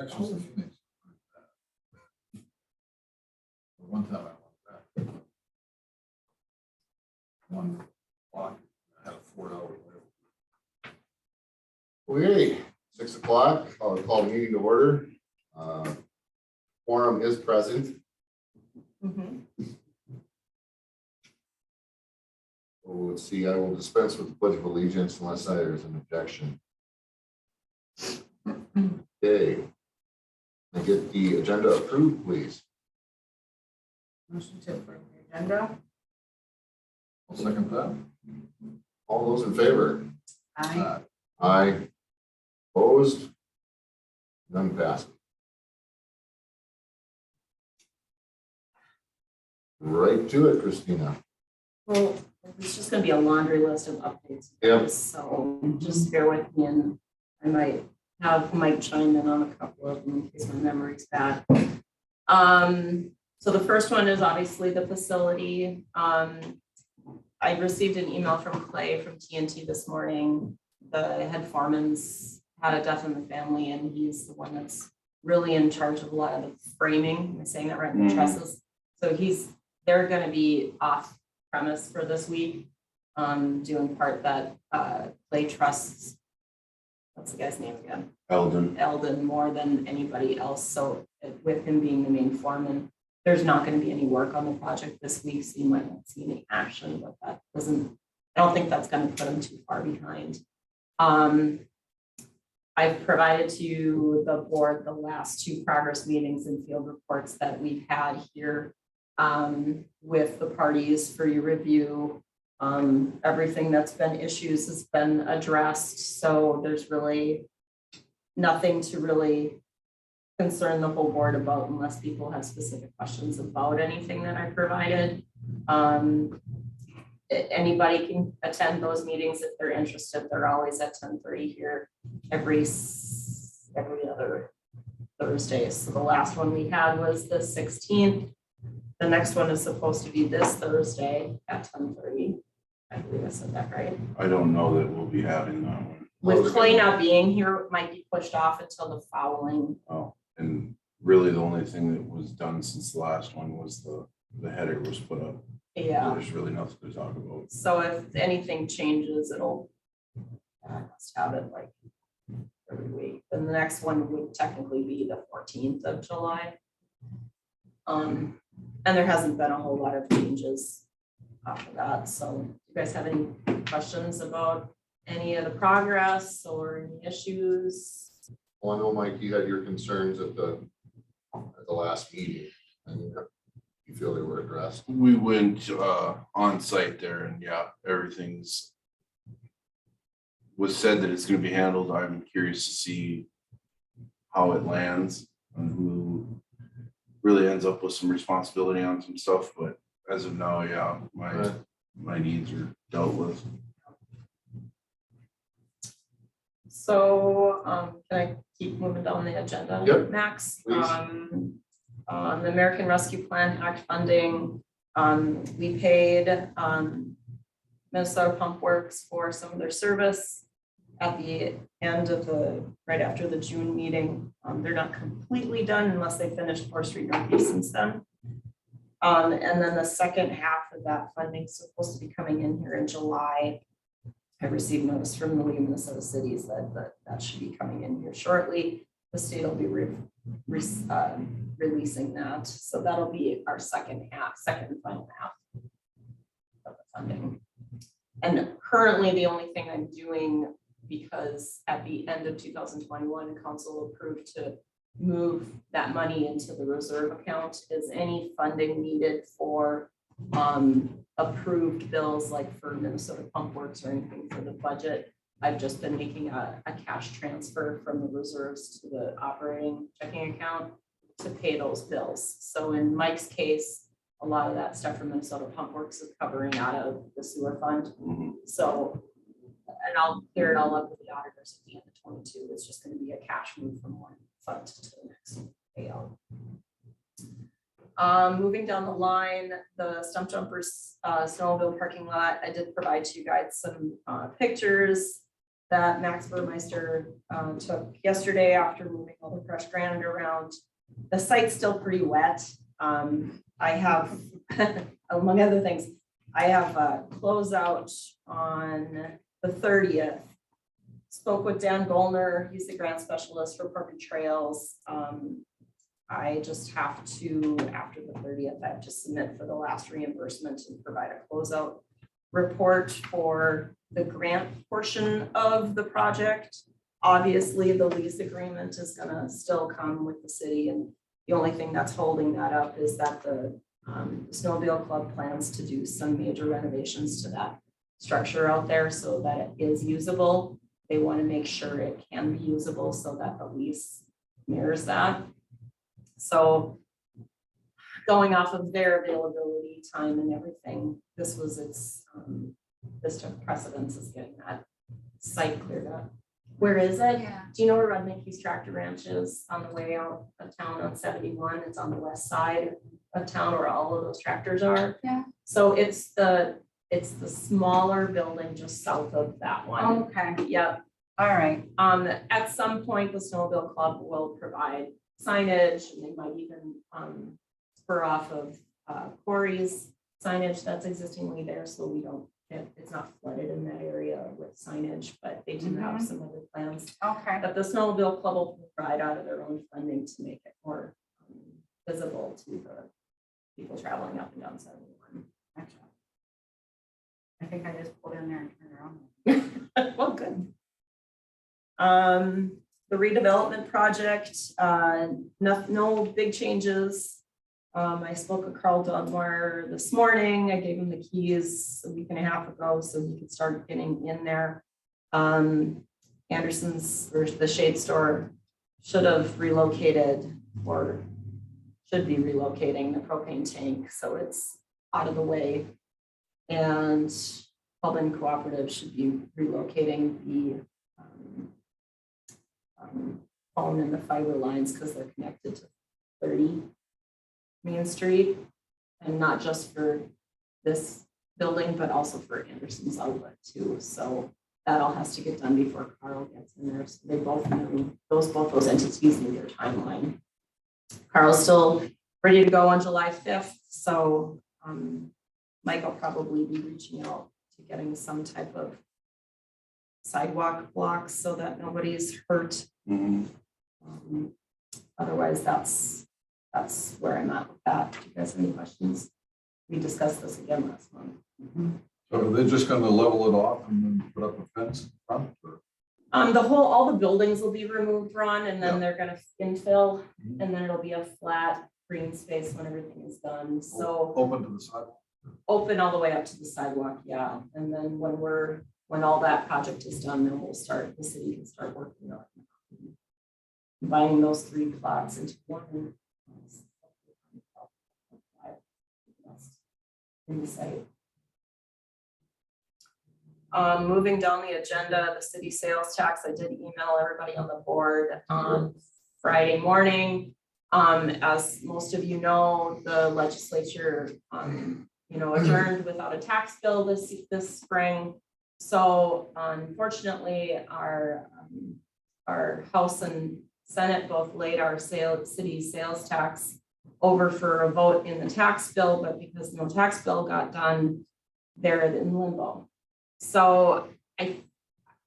Actually, a few things. One time I went back. 1 o'clock, I had a 4-hour layover. Okay, 6 o'clock, I'll call the meeting to order. Quorum is present. Oh, let's see, I will dispense with the pledge of allegiance unless there's an objection. Okay. I get the agenda approved, please. Motion to approve the agenda. I'll second that. All those in favor? Aye. Aye. Opposed? None passed. Right to it, Christina. Well, it's just gonna be a laundry list of updates. Yep. So just bear with me, and I might have Mike chime in on a couple of them in case my memory's bad. So the first one is obviously the facility. I received an email from Clay from TNT this morning. The head foreman's had a death in the family, and he's the one that's really in charge of a lot of the framing. Am I saying that right? The trusses. So they're gonna be off premise for this week, doing part that Clay trusts. What's the guy's name again? Eldon more than anybody else. So with him being the main foreman, there's not going to be any work on the project this week, so you might not see any action, but that doesn't, I don't think that's going to put him too far behind. I've provided to the board the last 2 progress meetings and field reports that we've had here with the parties for your review. Everything that's been issues has been addressed, so there's really nothing to really concern the whole board about unless people have specific questions about anything that I provided. Anybody can attend those meetings if they're interested. They're always at 10:30 here every other Thursday. So the last one we had was the 16th. The next one is supposed to be this Thursday at 10:30. I believe I said that right. I don't know that we'll be having that one. With Clay not being here, it might be pushed off until the following. Oh, and really the only thing that was done since the last one was the header was put up. Yeah. There's really nothing to talk about. So if anything changes, I must have it like every week. Then the next one would technically be the 14th of July. And there hasn't been a whole lot of changes after that. So do you guys have any questions about any of the progress or any issues? Well, I know, Mike, you had your concerns at the last meeting, and you feel they were addressed. We went on site there, and yeah, everything's was said that it's going to be handled. I'm curious to see how it lands and who really ends up with some responsibility on some stuff. But as of now, yeah, my needs are dealt with. So can I keep moving down the agenda? Yep, Max? please. On the American Rescue Plan Act funding, we paid Minnesota Pump Works for some of their service at the end of right after the June meeting. They're not completely done unless they finish 4th Street Northeast since then. And then the second half of that funding is supposed to be coming in here in July. I received notice from the League of Minnesota Cities that should be coming in here shortly. The state will be releasing that. So that'll be our second and final half of the funding. And currently the only thing I'm doing, because at the end of 2021, council approved to move that money into the reserve account, is any funding needed for approved bills like for Minnesota Pump Works or anything for the budget. I've just been making a cash transfer from the reserves to the operating checking account to pay those bills. So in Mike's case, a lot of that stuff from Minnesota Pump Works is covering out of the sewer fund. So, and I'll clear it all up with the auditors at the end of 22. It's just going to be a cash move from one fund to the next payout. Moving down the line, the Stump Jumpers snowmobile parking lot, I did provide to you guys some pictures. that Max Burmeister took yesterday after moving all the crushed granite around. The site's still pretty wet. I have, among other things, I have a closeout on the 30th. Spoke with Dan Gollner, he's the grant specialist for Park and Trails. I just have to, after the 30th, I have to submit for the last reimbursement and provide a closeout report for the grant portion of the project. Obviously, the lease agreement is gonna still come with the city, and the only thing that's holding that up is that the Snowmobile Club plans to do some major renovations to that structure out there so that it is usable. They want to make sure it can be usable so that the lease mirrors that. So going off of their availability time and everything, this took precedence as getting that site cleared up. Where is it? Yeah. Do you know where Red Mickey's Tractor Ranch is on the way out of town on 71? It's on the west side of town where all of those tractors are. Yeah. So it's the smaller building just south of that one. Okay, Yep. all right. At some point, the Snowmobile Club will provide signage, and they might even spur off of Corey's signage that's existingly there, so we don't, it's not flooded in that area with signage, but they do have some other plans Okay, that the Snowmobile Club will provide out of their own funding to make it more visible to the people traveling up and down 71. gotcha. I think I just pulled in there and turned around. Well, good. The redevelopment project, no big changes. I spoke with Carl Dugmore this morning. I gave him the keys a week and a half ago so he could start getting in there. Anderson's, or the Shade Store, should have relocated or should be relocating the propane tank, so it's out of the way. And Public Cooperative should be relocating the phone and the fiber lines because they're connected to 30 Main Street, and not just for this building, but also for Anderson's outlet too. So that all has to get done before Carl gets in there. So they both know, both those entities need their timeline. Carl's still ready to go on July 5th. So Mike will probably be reaching out to getting some type of sidewalk blocks so that nobody's hurt. Otherwise, that's where I'm at with that. Do you guys have any questions? We discussed this again last month. So are they just gonna level it off and then put up a fence in front? Or- All the buildings will be removed, Ron, and then Yeah. they're gonna infill, Mhm. and then it'll be a flat green space when everything is done. So Open to the sidewalk? open all the way up to the sidewalk, yeah. And then when all that project is done, then the city can start working on combining those 3 plots into one. In the site. Moving down the agenda, the city sales tax, I did email everybody on the board on Friday morning. As most of you know, the legislature, adjourned without a tax bill this spring. So unfortunately, our House and Senate both laid our city sales tax over for a vote in the tax bill, but because no tax bill got done, they're in limbo. So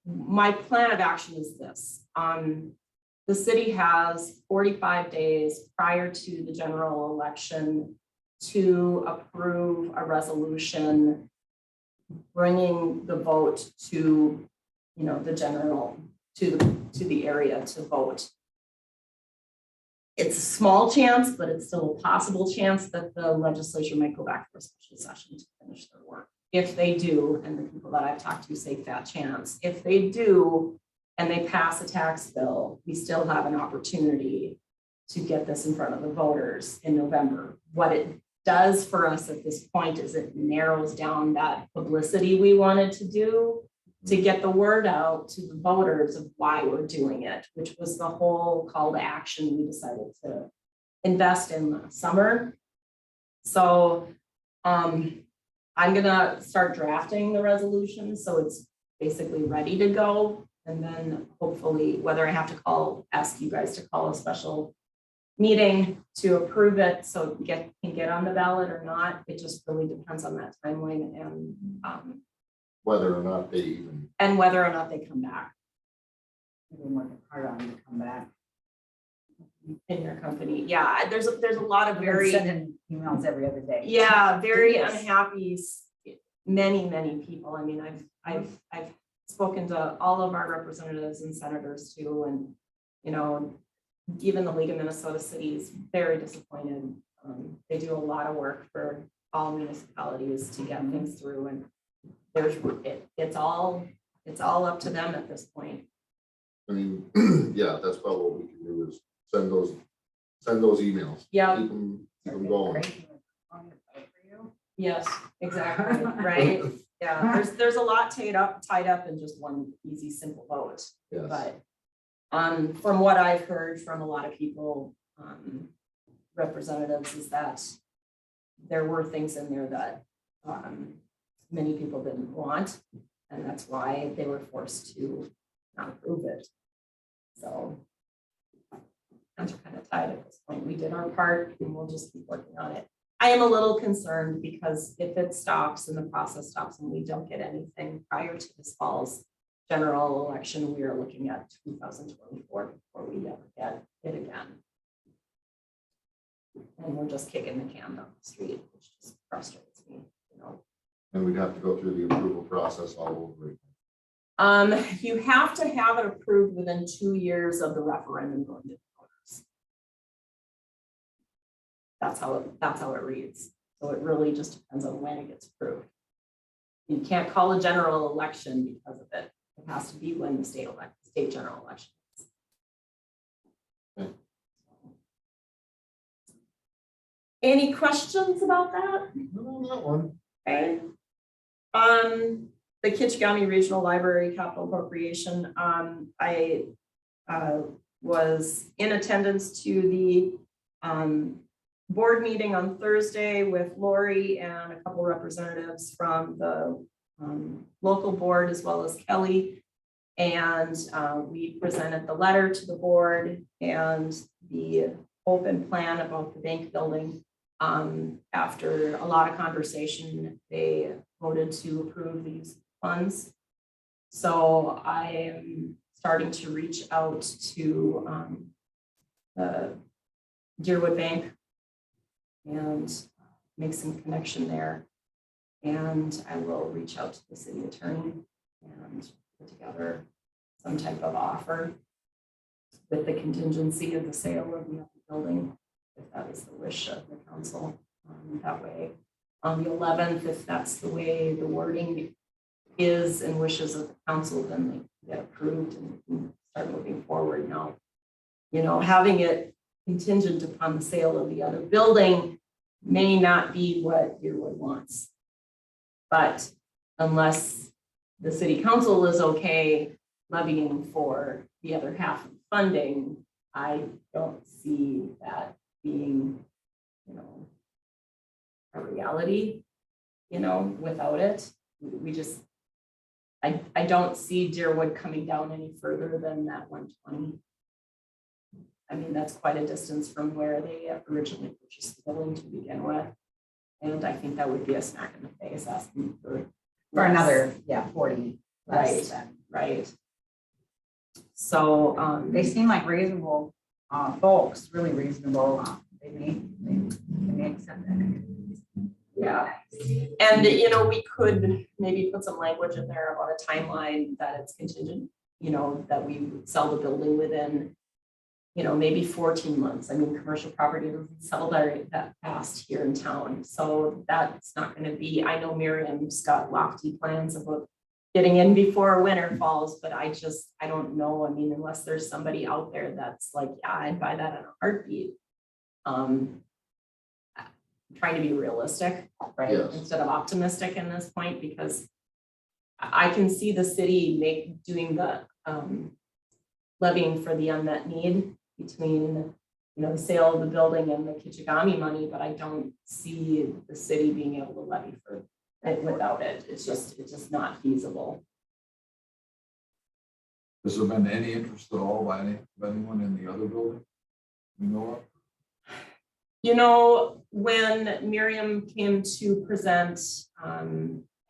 my plan of action is this. The city has 45 days prior to the general election to approve a resolution bringing the vote to, to the area to vote. It's a small chance, but it's still a possible chance that the legislature might go back for a special session to finish their work. If they do, and the people that I've talked to say fat chance, if they do, and they pass a tax bill, we still have an opportunity to get this in front of the voters in November. What it does for us at this point is it narrows down that publicity we wanted to do to get the word out to the voters of why we're doing it, which was the whole call to action we decided to invest in last summer. So I'm gonna start drafting the resolution, so it's basically ready to go And then hopefully, whether I have to ask you guys to call a special meeting to approve it, so it can get on the ballot or not, it just really depends on that timeline Whether or not they even, and whether or not they come back Maybe working hard on to come back. in your company. Yeah, there's a lot of I've been very, sending emails every other day. yeah, very Goodness. unhappy, many people. I mean, I've spoken to all of our representatives and senators too, and, you know, even the League of Minnesota Cities, very disappointed. They do a lot of work for all municipalities to get things through, and it's all up to them at this point. I mean, yeah, that's probably what we can do is send those emails. Yeah, Keep them going. yes, exactly, right? Yeah, there's a lot tied up in just one easy, simple vote. Yes. But from what I've heard from a lot of people, representatives, is that there were things in there that many people didn't want, and that's why they were forced to not approve it. So hands are kind of tied at this point. We did our part, and we'll just keep working on it. I am a little concerned because if it stops and the process stops and we don't get anything prior to this fall's general election, we are looking at 2024 before we ever get it again. And we're just kicking the can down the street, which just frustrates me, you know. And we'd have to go through the approval process all over again. You have to have it approved within 2 years of the referendum going to the voters. That's how it reads. So it really just depends on when it gets approved. You can't call a general election because of it. It has to be when the state general election is. Okay. Any questions about that? No, that one. Okay. The Kitchigami Regional Library capital appropriation, I was in attendance to the board meeting on Thursday with Lori and a couple representatives from the local board as well as Kelly. And we presented the letter to the board and the open plan about the bank building. After a lot of conversation, they voted to approve these funds. So I am starting to reach out to the Deerwood Bank and make some connection there. And I will reach out to the city attorney and put together some type of offer with the contingency of the sale of the building, if that is the wish of the council. That way, on the 11th, if that's the way the wording is and wishes of the council, then they get approved and we can start moving forward. Now, you know, having it contingent upon the sale of the other building may not be what Deerwood wants. But unless the city council is okay levying for the other half of funding, I don't see that being, you know, a reality, you know, without it. We just, I don't see Deerwood coming down any further than that 120. I mean, that's quite a distance from where they originally purchased the building to begin with. And I think that would be a smack in the face asking for another, 40. Right, right. So They seem like reasonable folks, really reasonable. They may accept that. yeah. And, you know, we could maybe put some language in there about a timeline that it's contingent, you know, that we would sell the building within, you know, maybe 14 months. I mean, commercial property doesn't sell that fast here in town. So that's not going to be, I know Miriam's got lofty plans about getting in before winter falls, but I don't know. I mean, unless there's somebody out there that's like, yeah, I'd buy that in a heartbeat. I'm trying to be realistic, right? Yes. Instead of optimistic in this point, because I can see the city doing the levying for the unmet need between, you know, the sale of the building and the Kitchigami money, but I don't see the city being able to levy for it without it. It's just not feasible. Has there been any interest at all by anyone in the other building? You know of? You know, when Miriam came to present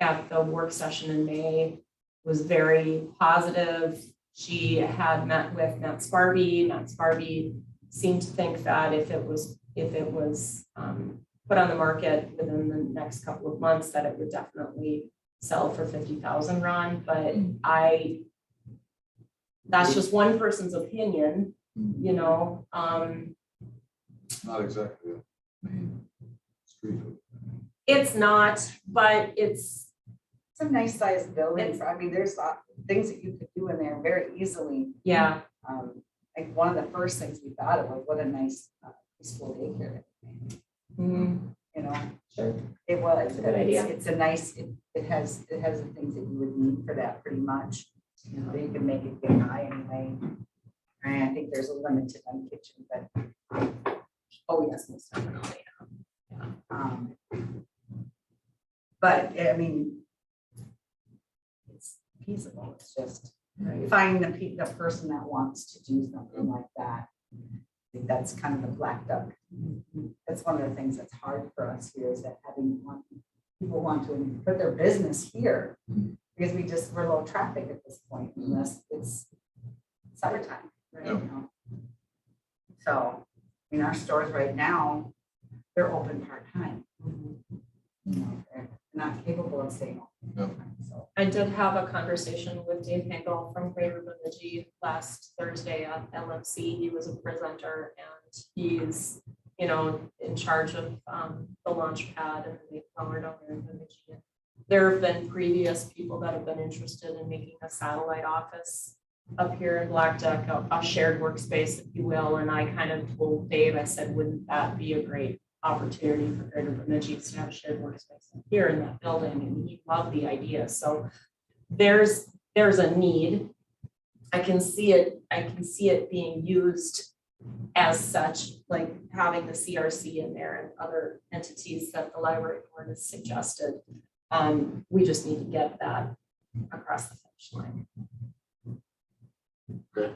at the work session in May, was very positive. She had met with Matt Sparby. Matt Sparby seemed to think that if it was put on the market within the next couple of months, that it would definitely sell for 50,000, Ron. But that's just one person's opinion, you know. Not exactly a main street. It's not, but it's It's a nice sized building. I mean, there's things that you could do in there very easily. yeah. Like one of the first things we thought of was what a nice preschool daycare. Mhm. You know, Sure. it was. Good idea. It's a nice. It has the things that you would need for that pretty much. You know, you can make it get high anyway. And I think there's a limit to one kitchen, but Oh, yes, most definitely. but I mean, it's feasible. It's just finding the person that wants to do something like that. I think that's kind of the Blackduck. That's one of the things that's hard for us here is that people want to put their business here because we're low traffic at this point unless it's summertime. Right? Yeah. You know? So, I mean, our stores right now, they're open part-time. You know, they're not capable of staying open. So, I did have a conversation with Dave Hankel from Greater Bemidji last Thursday at LMC. He was a presenter and he's, you know, in charge of the launch pad and the Mayflower down there in Bemidji. There have been previous people that have been interested in making a satellite office up here in Blackduck, a shared workspace, if you will. And I kind of told Dave, I said, wouldn't that be a great opportunity for Greater Bemidji to have a shared workspace here in that building? And he loved the idea. So there's a need. I can see it being used as such, like having the CRC in there and other entities that the library board has suggested. We just need to get that across the finish line. Okay.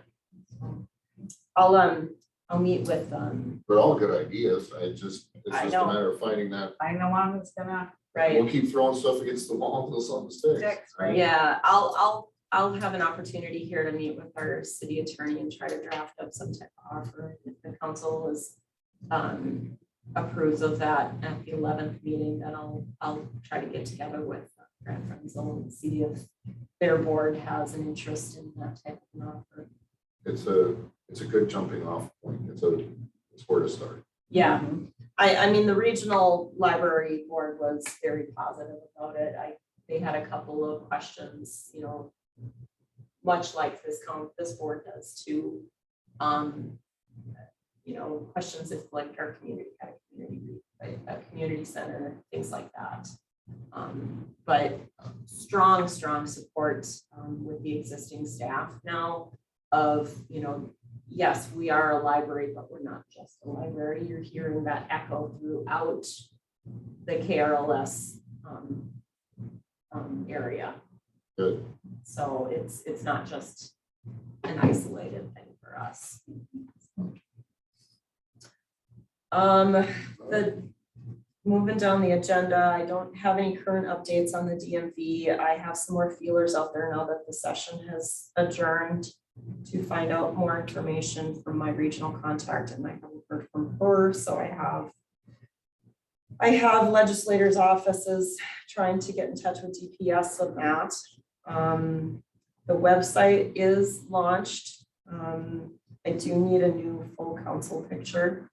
I'll meet with They're all good ideas. It's just I a know. matter of finding that. I know one that's gonna right. We'll keep throwing stuff against the wall until something sticks. fix, right? Yeah, I'll have an opportunity here to meet with our city attorney and try to draft up some type of offer. If the council is approves of that at the 11th meeting, then I'll try to get together with Grand Friends and see if their board has an interest in that type of an offer. It's a good jumping off point. It's where to start. Yeah, Mhm. I mean, the regional library board was very positive about it. They had a couple of questions, you know, much like this board does too. You know, questions if like our community had a community center, things like that. But strong support with the existing staff now of, you know, yes, we are a library, but we're not just a library. You're hearing that echo throughout the KRLS area. Good. So it's not just an isolated thing for us. Moving down the agenda, I don't have any current updates on the DMV. I have some more feelers out there now that the session has adjourned to find out more information from my regional contact, and I haven't heard from her. So I have legislators' offices trying to get in touch with DPS of that. The website is launched. I do need a new full council picture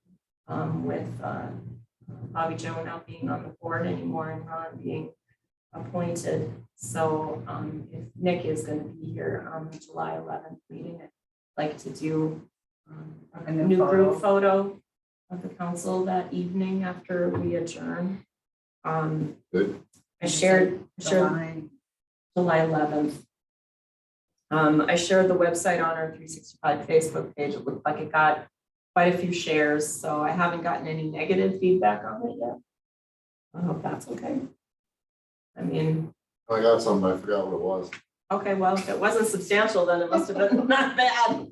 with Bobby Joe not being on the board anymore and Ron being appointed. So if Nick is going to be here on the July 11th meeting, I'd like to do a new group photo of the council that evening after we adjourn. Good. I shared July 11th. I shared the website on our 365 Facebook page. It looked like it got quite a few shares, so I haven't gotten any negative feedback on it yet. I hope that's okay. I mean, I got something, I forgot what it was. Okay, well, if it wasn't substantial, then it must have been not bad.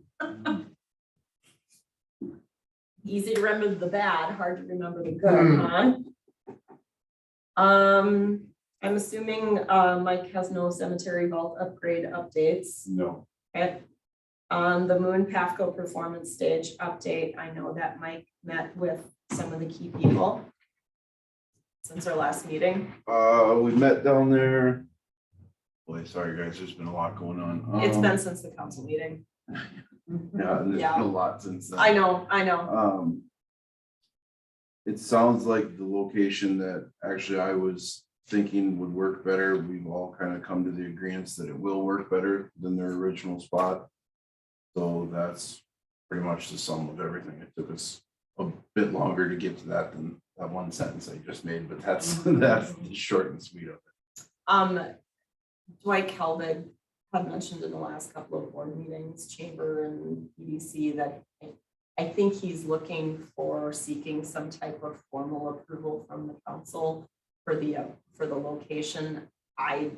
Easy to remember the bad, hard to remember the good, huh? I'm assuming Mike has no cemetery vault upgrade updates. No. Okay. On the Moon Pafco performance stage update, I know that Mike met with some of the key people since our last meeting. We met down there. Boy, sorry guys, there's been a lot going on. It's been since the council meeting. Yeah, and there's Yeah. been a lot since then. I know. It sounds like the location that actually I was thinking would work better. We've all kind of come to the agreement that it will work better than their original spot. So that's pretty much the sum of everything. It took us a bit longer to get to that than that one sentence I just made, but that's the short and sweet of it. Dwight Kelvin had mentioned in the last couple of board meetings, Chamber and EDC, that I think he's looking for seeking some type of formal approval from the council for the location. I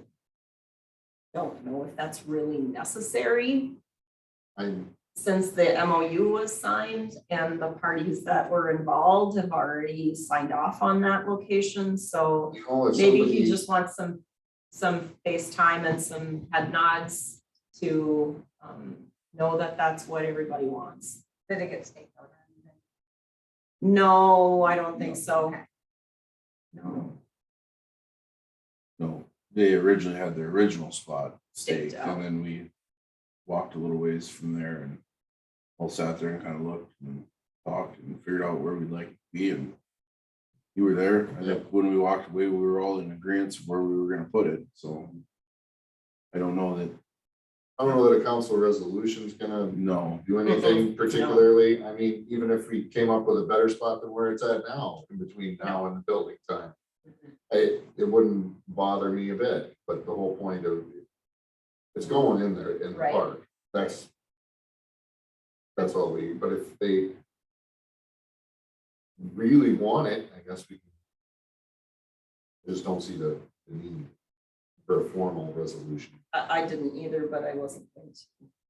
don't know if that's really necessary, since the MOU was signed and the parties that were involved have already signed off on that location. So You know, if maybe somebody- he just wants some face time and some head nods to know that that's what everybody wants. Did it get staked out? No, I don't think so. No. No, they originally had their original spot Staked staked, out. and then we walked a little ways from there and all sat there and kind of looked and talked and figured out where we'd like to be, and you were there. I think when we walked away, we were all in agreement of where we were gonna put it, so I don't know that, a council resolution's gonna no, do anything particularly. I mean, even if we came up with a better spot than where it's at now, in between now and the building time. It wouldn't bother me a bit, but the whole point of it's going in there in the Right. park. That's all but if they really want it, I guess we can. Just don't see the need for a formal resolution. I didn't either, but I wasn't going to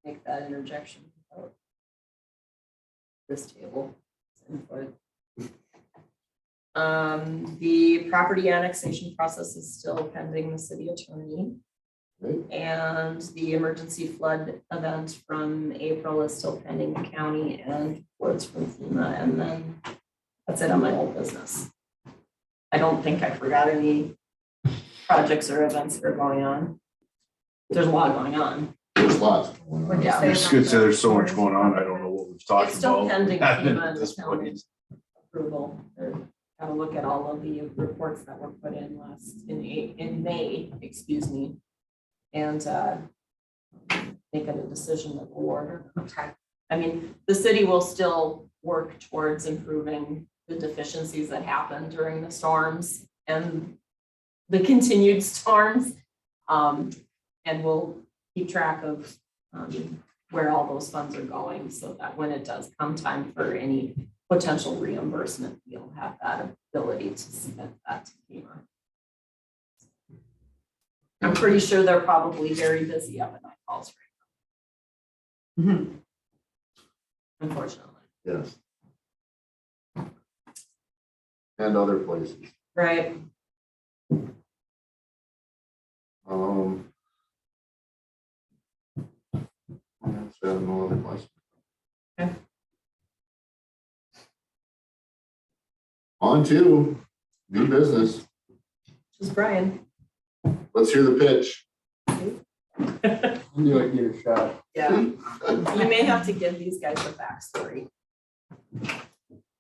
make that interjection without this table. input. The property annexation process is still pending the city attorney. Right. And the emergency flood event from April is still pending the county and quotes from FEMA, and then that's it on my whole business. I don't think I forgot any projects or events that are going on. There's a lot going on. There's lots. going on. Would you Yeah. say I was gonna say there's so much going on, I don't know what we've talked It's still about. pending at FEMA and this the point. county approval. They're gotta look at all of the reports that were put in in May, excuse me. And make a decision of award. Okay. I mean, the city will still work towards improving the deficiencies that happened during the storms and the continued storms. And we'll keep track of where all those funds are going, so that when it does come time for any potential reimbursement, you'll have that ability to submit that to FEMA. I'm pretty sure they're probably very busy up at Night Falls right now. Unfortunately. Yes. And other places. Right. So I have no other questions. Okay. On to new business. Just Brian. Let's hear the pitch. Knew I'd get a shot. Yeah, you may have to give these guys a backstory.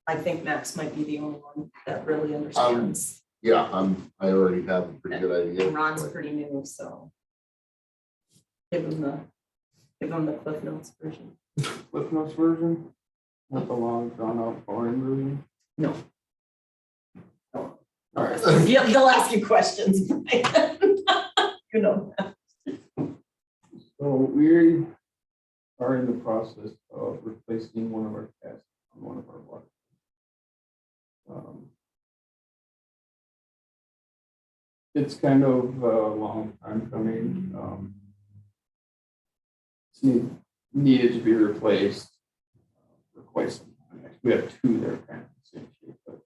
I think Max might be the only one that really understands. Yeah, I already have a pretty good idea. And Ron's pretty new, so. Give him the Cliff Notes version. Cliff Notes version, not the long drawn out boring version. No. All right. Yeah, they'll ask you questions. You know. So we are in the process of replacing one of our casts on one of our water. It's kind of a long time coming. needed to be replaced for quite some time. Actually, we have two that are kind of in the same shape, but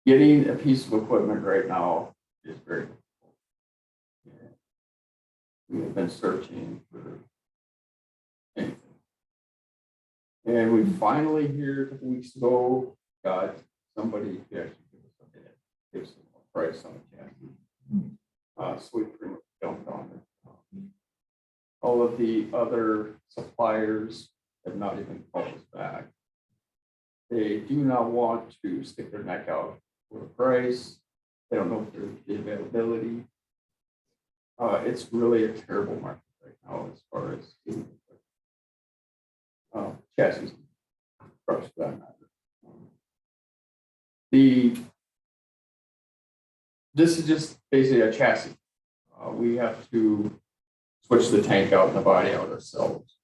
getting a piece of equipment right now is very difficult. Yeah. We have been searching for anything. And we finally here a couple weeks ago got somebody to actually give us a bid, give us a price on the chassis. So we pretty much jumped on it. All of the other suppliers have not even called us back. They do not want to stick their neck out for a price. They don't know if there's the availability. It's really a terrible market right now as far as chassis, trucks for that matter. This is just basically a chassis. We have to switch the tank out and the body out ourselves,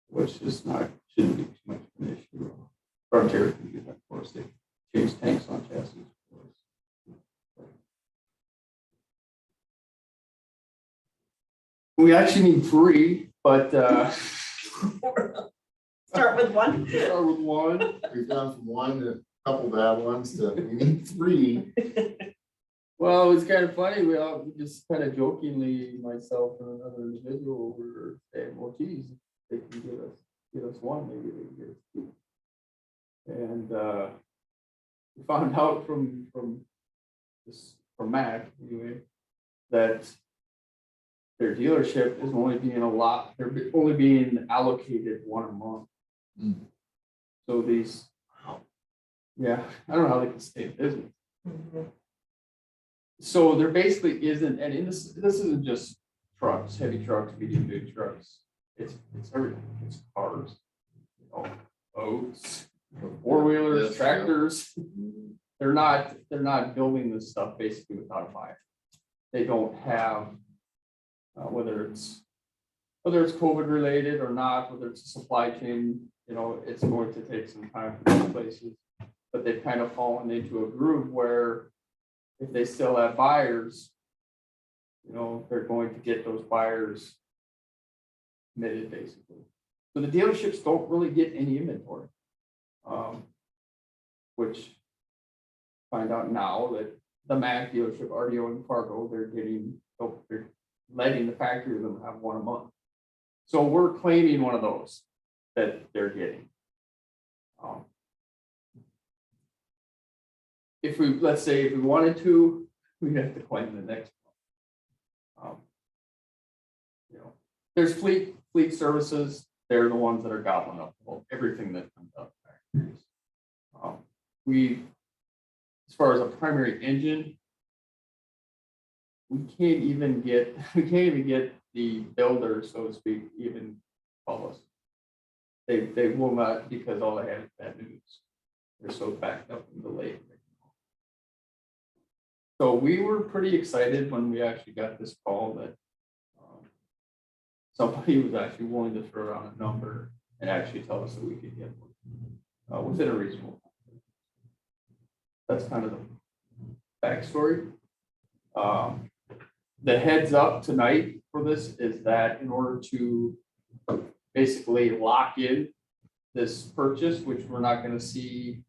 which is not, shouldn't be too much of an issue. Frontier can do that for us. They change tanks on chassis for us. We actually need three, but Start with one. start with one. We've gone from one to a couple bad ones to we need three. Well, it was kind of funny. We just kind of jokingly, myself and another individual, were saying, "Well, geez, they can get us one, maybe they can get us two." And we found out from Mac anyway that their dealership is only being they're only being allocated one a month. Mm. So these, yeah, I don't know how they can stay in business. So there basically isn't, and this isn't just trucks, heavy trucks, medium duty trucks. It's everything. It's cars, boats, four wheelers, Yes, tractors. They're not building this stuff basically without a buyer. They don't have whether it's COVID related or not, whether it's a supply chain, it's going to take some time for these places. But they've kind of fallen into a groove where if they still have buyers, they're going to get those buyers committed basically. So the dealerships don't really get any inventory, which find out now that the Mac dealership, RDO and Fargo, they're letting the factory of them have one a month. So we're claiming one of those that they're getting. Let's say if we wanted to, we'd have to claim the next one. There's fleet services. They're the ones that are gobbling up everything that comes out of factories. As far as a primary engine, we can't even get the builder, so to speak, even call us. They will not, because all they have is bad news. They're so backed up and delayed. So we were pretty excited when we actually got this call that somebody was actually willing to throw around a number and actually tell us that we could get one within a reasonable time. That's kind of the backstory. The heads up tonight for this is that in order to basically lock in this purchase, which we're not going to see,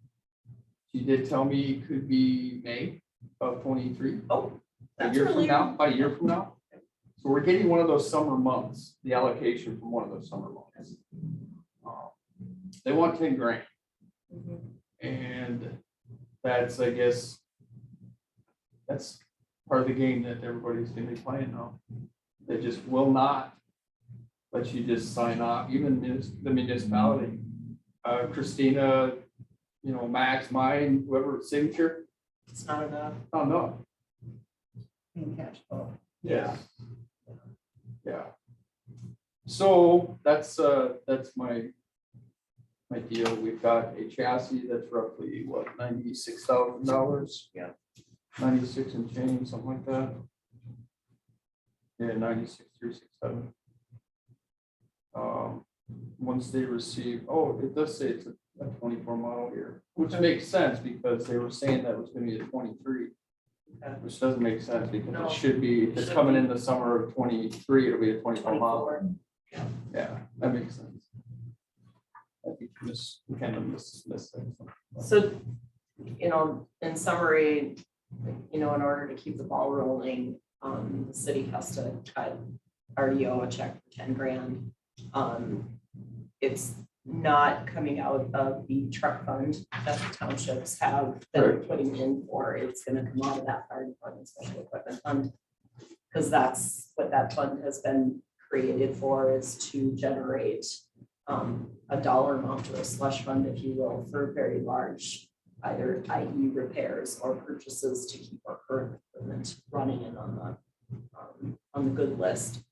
she did tell me could be May of 23. Oh, a that's year from really now, about a year from now. So we're getting one of those summer months, the allocation from one of those summer months. They want 10 grand. And that's, I guess, that's part of the game that everybody's going to be playing now. They just will not let you just sign off, even the municipality. Christina, Max, mine, whoever, signature. It's not enough. Oh, no. In cash flow. Yeah. Yeah. So that's my deal. We've got a chassis that's roughly what, $96,000. Yeah. 96 and change, something like that. Yeah, 96,367. Once they receive, it does say it's a 24 model here, which makes sense because they were saying that it was going to be a 23. which doesn't make sense because No. it should be, if it's Should coming be. in the summer of 23, it'll be a 24 model. 24. Yeah, that makes sense. I think we kind of miss it. So, in summary, in order to keep the ball rolling, the city has to cut RDO a check for 10 grand. It's not coming out of the truck fund that the townships have been putting in for. It's gonna come out of that fire department special equipment fund. Because that's what that fund has been created for, is to generate a dollar amount or a slush fund, if you will, for very large, either IE repairs or purchases to keep our current equipment running and on the good list.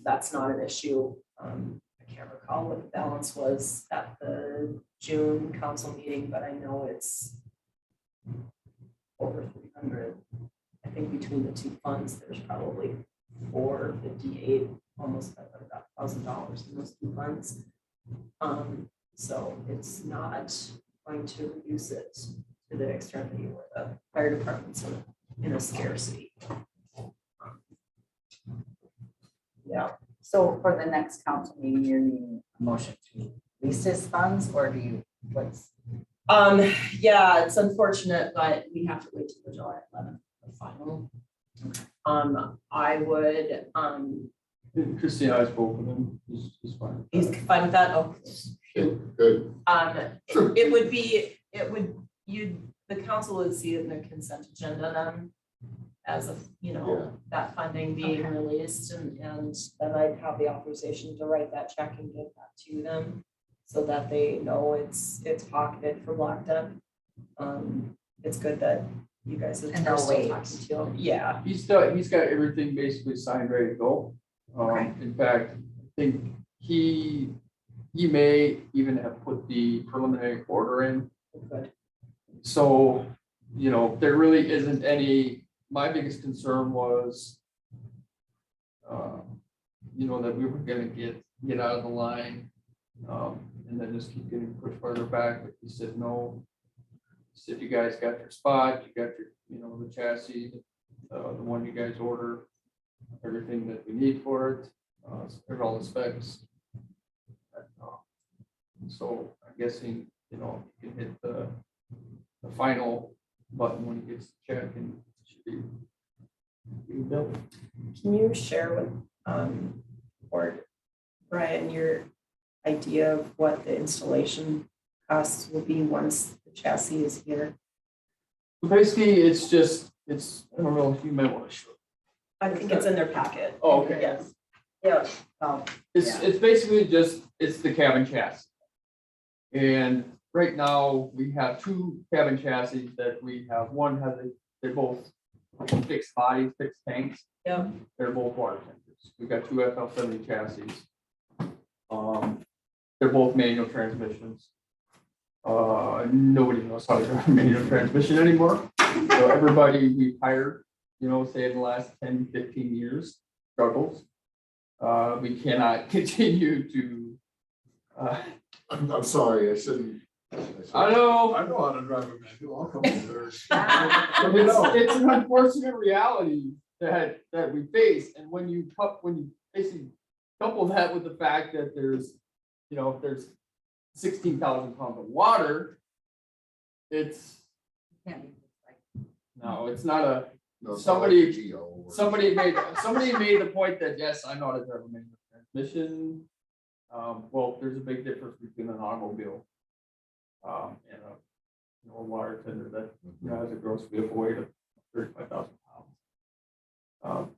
That's not an issue. I can't recall what the balance was at the June council meeting, but I know it's over 300. I think between the two funds, there's probably $458, almost $500,000 in those two funds. So it's not going to reduce it to the extremity where the fire department's in a scarcity. Yeah. So for the next council meeting, you're needing a motion to release his funds, or do you, what's? Yeah, it's unfortunate, but we have to wait till the July 11th, the final. I would, Christine, I spoke with him, he's fine. he's fine with that. Oh, Good. it would be, the council would see it in the consent agenda then, as of, that funding being released, and then I'd have the authorization to write that check and give that to them, so that they know it's pocketed for Blackduck. It's good that you guys And are they'll still wait. talking to him. Yeah. He's got everything basically signed, ready to go. Okay. In fact, I think he may even have put the preliminary order in. Good. So, there really isn't any, my biggest concern was, that we were gonna get out of the line, and then just keep getting pushed further back, but he said, no. He said, you guys got your spot, you got your, the chassis, the one you guys order, everything that we need for it, there's all the specs. So I'm guessing, you can hit the final button when he gets the check, and it should be built. Can you share with, or Brian, your idea of what the installation costs will be once the chassis is here? So basically, I don't know if you might want to show. I think it's in their packet. Oh, okay. Yes. Yeah. Oh, It's basically it's the cabin chassis. And right now, we have two cabin chassis that we have. One has they're both fixed bodies, fixed tanks. Yeah. They're both water tankers. We've got two FL70 chassis. They're both manual transmissions. Nobody knows how to drive a manual transmission anymore. So everybody we've hired, say in the last 10, 15 years struggles. We cannot continue to, I'm sorry, I shouldn't. I know, I know how to drive a manual. I'll come in there. it's an unfortunate reality that we face. And when you basically couple that with the fact that there's 16,000 pounds of water, it's not a, No, it's Somebody- not like a GO or- somebody made the point that, yes, I know how to drive a manual transmission. Well, there's a big difference between an automobile and a water tender that, has a gross vehicle weight of 35,000 pounds.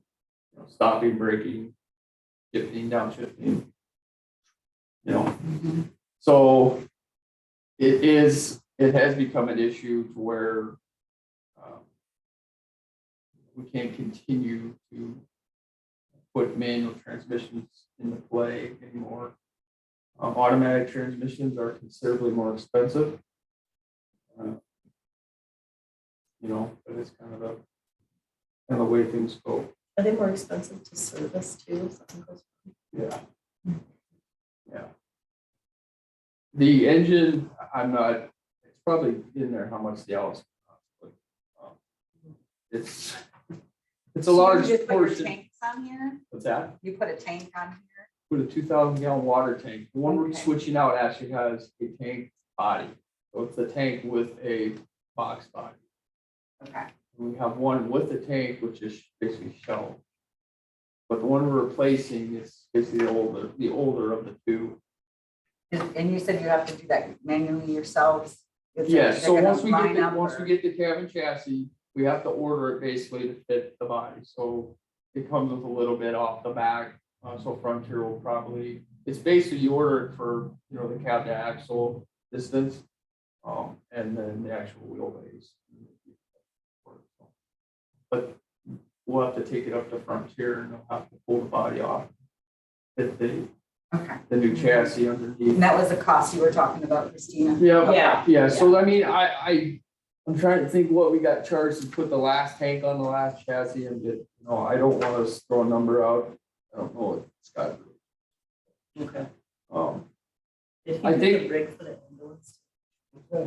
Stopping, braking, shifting, downshifting. So it has become an issue to where we can't continue to put manual transmissions into play anymore. Automatic transmissions are considerably more expensive. But it's kind of the way things go. Are they more expensive to service too? If something goes wrong? Yeah. The engine, it's probably in there how much the Alice costs, but it's a So you large just put your portion. tanks on here? What's that? You put a tank on here? Put a 2,000-gallon water tank. The one we're Okay. switching out actually has a tank body. So it's a tank with a box body. Okay. We have one with a tank, which is basically shell. But the one we're replacing is basically the older of the two. And you said you have to do that manually yourselves? Is it- Yeah, they're so gonna once we line get up once or- we get the cabin chassis, we have to order it basically to fit the body. So it comes with a little bit off the back. So Frontier will probably, it's basically you order it for, the cab to axle distance. And then the actual wheelbase. But we'll have to take it up to Frontier and they'll have to pull the body off. Fit Okay. the new chassis underneath. And that was the cost you were talking about, Christina? Yeah, so I mean, I'm trying to think what we got charged to put the last tank on the last chassis and I don't want to throw a number out. I don't know what it's got. Okay. Did he I do think- the rig for the ambulance?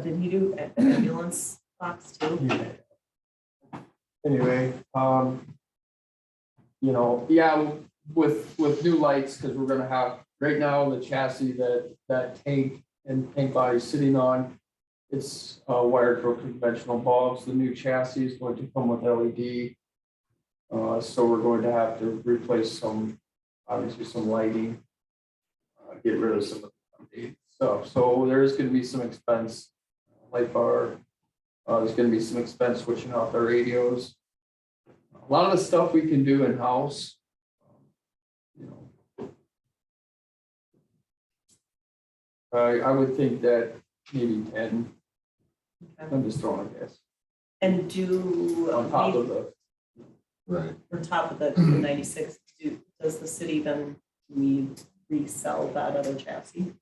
Did he do an ambulance box too? Anyway, with new lights, because we're gonna have, right now, the chassis that tank and tank body is sitting on, it's wired for conventional bulbs. The new chassis is going to come with LED. So we're going to have to replace obviously some lighting. Get rid of some of the outdated stuff. So there is gonna be some expense, light bar. There's gonna be some expense switching out the radios. A lot of the stuff we can do in-house. I would think that maybe 10. I'm just throwing a guess. And do, On top of the, Right. on top of the 96, does the city then need resell that other chassis?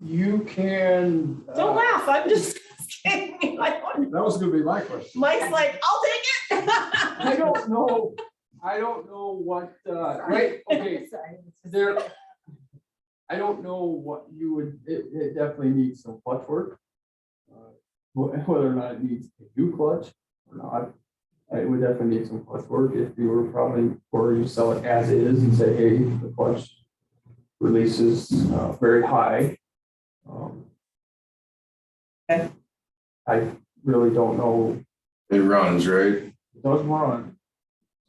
you can. Don't laugh, I'm just kidding. I don't- That was gonna be my question. Mike's like, I'll take it. I don't know what, right, okay, Sorry. there. I don't know what you would, it definitely needs some clutch work. Whether or not it needs a new clutch or not, it would definitely need some clutch work if you were probably, or you sell it as is and say, hey, the clutch release is very high. Okay. I really don't know, It runs, right? it does run.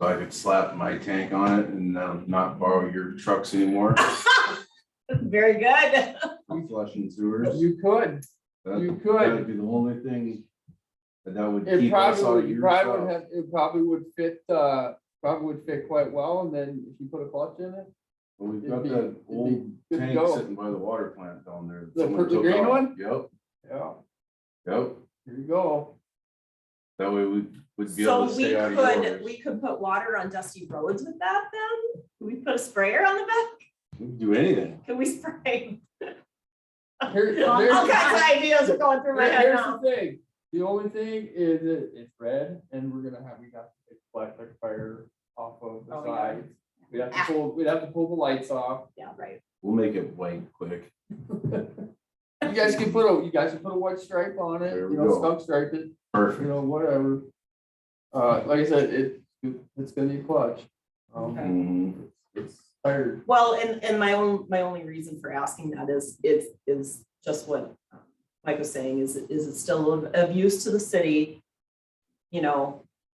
So I could slap my tank on it and not borrow your trucks anymore. Very good. Flushing sewers. You could, you could. That'd be the only thing that would It keep us probably out would, of you your probably would stuff. have, it probably would fit quite well, and then if you put a clutch in it. But we've it'd got be- that it'd be old good to tank go. sitting by the water plant down there. The Someone the took green off. one? Yep, Yeah, yep. here you go. That way we would be So able to we stay out of could, yours. we could put water on dusty roads with that then? Could we put a sprayer on the back? We can do anything. Can we spray? Here- All there's- kinds of ideas are going through my head Here's now. the thing, the only thing is that it's red, and we got to take Blackduck fire off of the Oh, yeah. sides. We'd have to pull the lights off. Yeah, right. We'll make it white quick. You guys can put a white stripe on it, There we go. skunk stripe it, Perfect. whatever. Like I said, it's gonna be clutch. Okay. Mhm. It's tired. Well, and my only reason for asking that is just what Mike was saying, is it still of use to the city?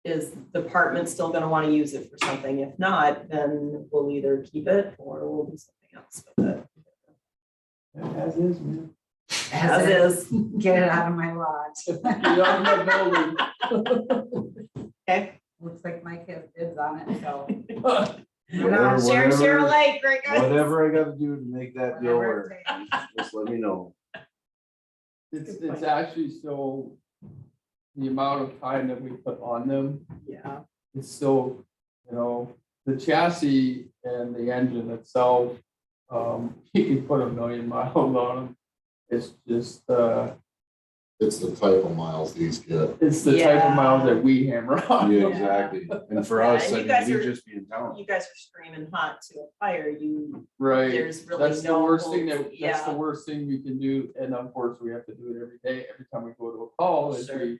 Is the department still gonna wanna use it for something? If not, then we'll either keep it or we'll do something else with it. As is, man. As is. Get it out of my lot. Get out of my building. Okay. Looks like Mike has dibs on it, so. Share alike, right guys? Whatever I gotta do to make that deal Whatever work, it takes. just let me know. It's actually still, the amount of time that we put on them, Yeah. it's still, the chassis and the engine itself, you can put 1,000,000 miles on them. It's just, It's the type of miles these get. it's the type of miles Yeah. that we hammer on. Yeah, exactly. And for Yeah, us, and I you mean, guys we are- just be in town. You guys are screaming hot to a fire. Right. There's really That's the no worst thing holds- that's the yeah. worst thing we can do, and unfortunately, we have to do it every day, every time we go to a call, is Sure. we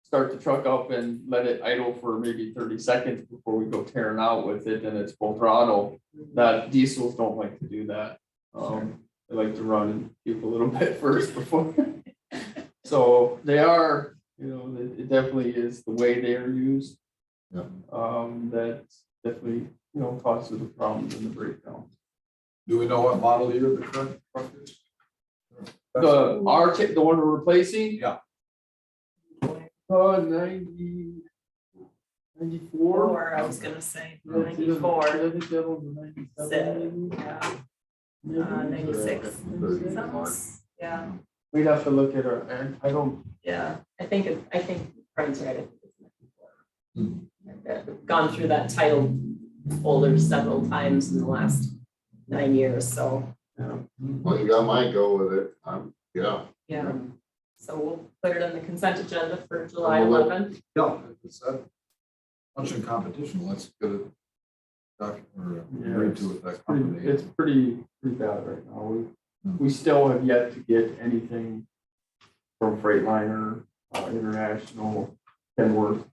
start the truck up and let it idle for maybe 30 seconds before we go tearing out with it, and it's full throttle. That diesels don't like to do that. They like to run and puke a little bit first before. So they are, it definitely is the way they are used. Yeah. That definitely, causes the problems in the breakdown. Do we know what model year the current truck is? The one we're replacing? Yeah. 94. Or I was gonna say 94, I think that was a 97. yeah, maybe. 96. Sounds- Yeah, We'd have to look at our, and I don't, Yeah, I think Brian's right. I think it's 94. Hmm. I've gone through that title folder several times in the last 9 years, so. Well, you got my go with it. Yeah. Yeah, so we'll put it on the consent agenda for July Well, 11th. Yeah, if it's that much in competition, let's get it. Agreed to with that company. it's pretty bad right now. We still have yet to get anything from Freightliner, International, Kenworth.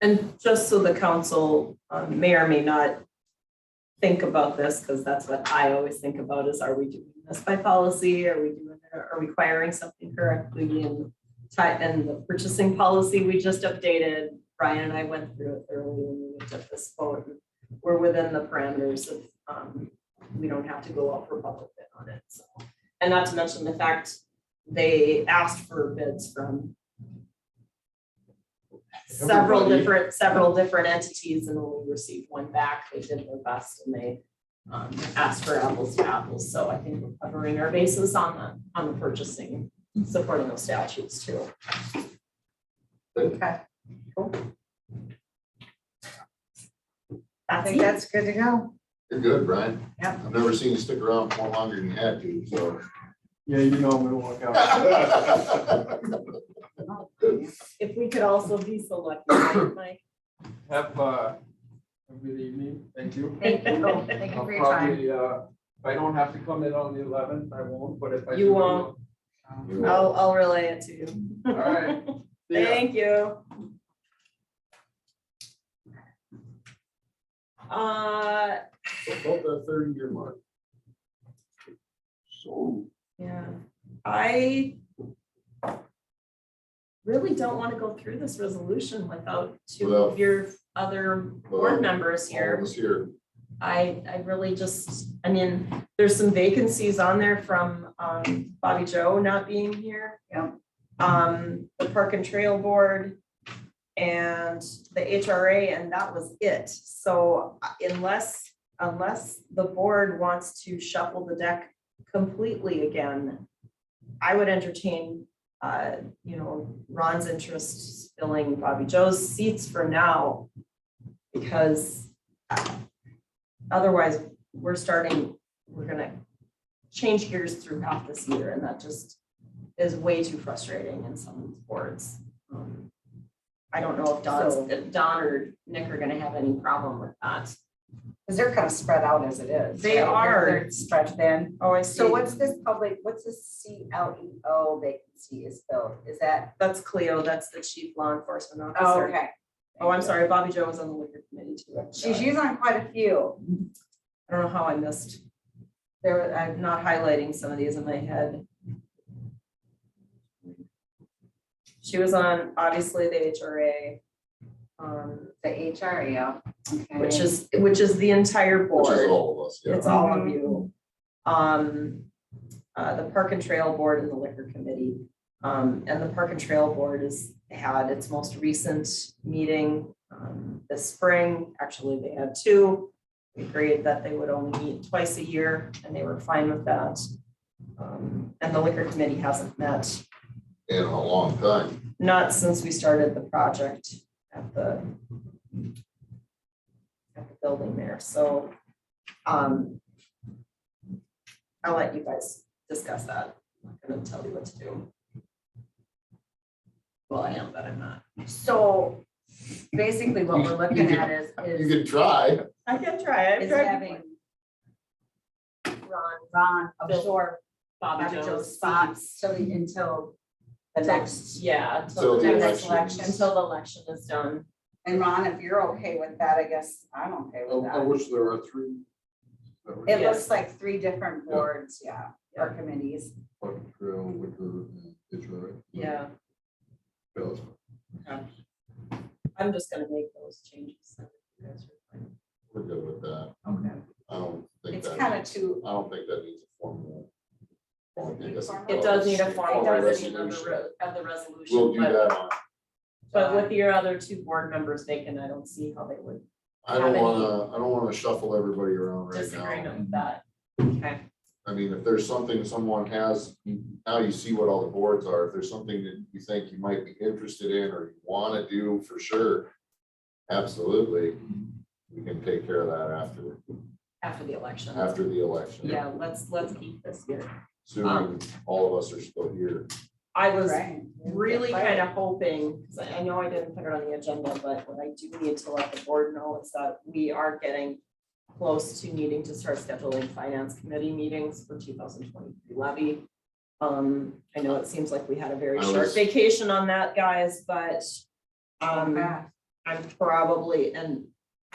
And just so the council may or may not think about this, because that's what I always think about is, are we doing this by policy? Are we doing it, are we requiring something correctly? And the purchasing policy we just updated, Brian and I went through it thoroughly when we took this vote. We're within the parameters of, we don't have to go out for public bid on it. So, and not to mention the fact they asked for bids from several different entities, and when we received one back, they did their best and they asked for apples to apples. So I think we're covering our bases on the purchasing, supporting those statutes too. Okay, cool. I That's think it. that's good to go. You're good, Brian. Yep. I've never seen you stick around more longer than you had to, so. Yeah, I'm gonna walk out. If we could also be so lucky, right, Mike? Have a good evening. Thank you. Thank you. Thank you I'll for your time. probably, if I don't have to come in on the 11th, I won't, but if I. You do, won't. I'll relay it to you. All right. See ya. Thank you. About that 30-year mark. So. Yeah, I really don't want to go through this resolution without two of your other board members here. All of us here. I really just, I mean, there's some vacancies on there from Bobby Joe not being here. Yeah. The Park and Trail Board and the HRA, and that was it. So unless the board wants to shuffle the deck completely again, I would entertain Ron's interest filling Bobby Joe's seats for now, because otherwise we're gonna change gears through half this year, and that just is way too frustrating in some of these boards. I don't know if Don or Nick are gonna have any problem with that. Because they're kind of spread out as it is. They right? are. They're stretched thin. Oh, I see. So what's this CLEO vacancy is filled? Is that? That's Cleo, that's the chief law enforcement Oh, officer. okay. Oh, I'm sorry, Bobby Joe was on the liquor committee too. She's usually on quite a few. I don't know how I missed. I'm not highlighting some of these in my head. She was on, obviously, the HRA. The HRA, yeah. Okay. Which is the entire Which is board. all of us, yeah. It's all of you. The Park and Trail Board and the Liquor Committee. And the Park and Trail Board had its most recent meeting this spring. Actually, they had two. We agreed that they would only meet twice a year, and they were fine with that. And the Liquor Committee hasn't met, In a long time. not since we started the project at the building there. So I'll let you guys discuss that. I'm not gonna tell you what to do. Well, I am, but I'm not. So basically what we're looking at You is could try. I can try. is having Ron absorb Bobby Bobby Joe's Joe's spots. spots until the next, Yeah, Till until the the next election. election, until the election is done. and Ron, if you're okay with that, I guess I'm okay with I that. wish there are three. Is that right? It Yeah. looks like 3 different boards, yeah, or committees. Bucket Trail, Wicker, and Ditch, right? Yeah, Yeah, that's- I'm just gonna make those changes. You guys are fine. We're good with that. Okay. I don't think It's that, kind of too, I don't think that needs a formal. It does need a formal It does. reading of the resolution. We'll do but- that on, But with your other 2 board members vacant, I don't see how they would I don't wanna shuffle everybody around right disagree now. with that. Okay, I mean, if there's something someone has, now you see what all the boards are. If there's something that you think you might be interested in or you wanna do for sure, absolutely. We can take care of that after the election. after the election. Yeah, let's keep this here. Assuming all of us are still here. I was right. really kind of hoping, because I know I didn't put it on the agenda, but what I do need to let the board know is that we are getting close to needing to start scheduling finance committee meetings for 2023 levy. I know it seems like we had a very I short was- vacation on that, guys, but Okay. I'm probably, and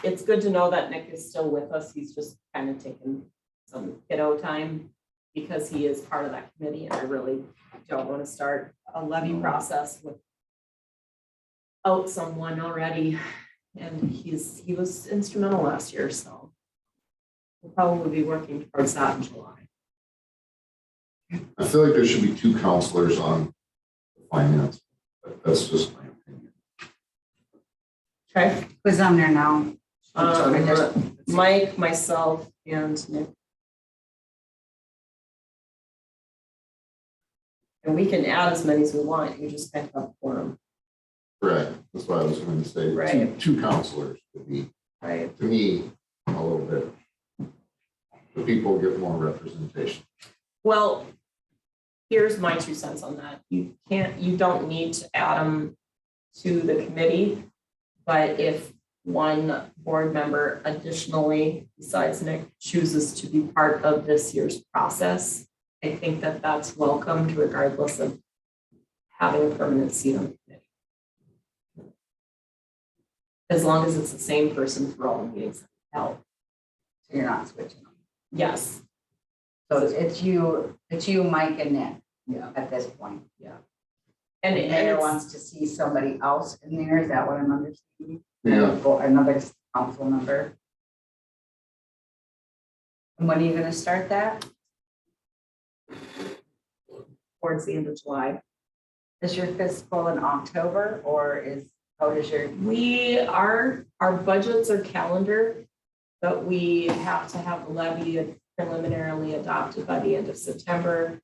it's good to know that Nick is still with us. He's just kind of taking some kiddo time because he is part of that committee, and I really don't want to start a levy process without someone already. And he was instrumental last year, so we'll probably be working towards that in July. I feel like there should be 2 counselors on finance. But that's just my opinion. Okay. Who's on there now? I just- Mike, myself, and Nick. And we can add as many as we want, you just pick up for them, Correct. That's what I was going to say. Right. Two counselors would be, right? to me, a little bit. The people get more representation. Well, here's my 2 cents on that. You don't need to add them to the committee. But if one board member additionally, besides Nick, chooses to be part of this year's process, I think that that's welcomed regardless of having a permanent seat on the committee. As long as it's the same person for all the meetings that we held. So you're not switching them. Yes. So it's you, Mike and Nick Yeah. at this point. And The mayor it's- wants to see somebody else in there, is that what I'm understanding? Yeah. Or another council member. And when are you gonna start that? towards the end of July. Is your fiscal in October or how does your? Our budgets are calendar, but we have to have the levy preliminarily adopted by the end of September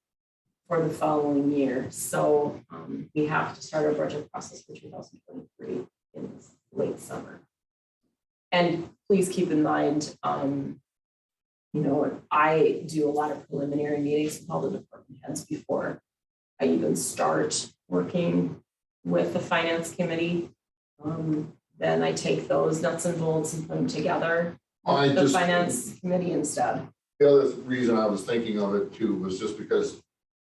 for the following year. So we have to start our budget process for 2023 in late summer. And please keep in mind, I do a lot of preliminary meetings with all the department heads before I even start working with the finance committee. Then I take those nuts and bolts and put them together with the finance committee instead. The other reason I was thinking of it too was just because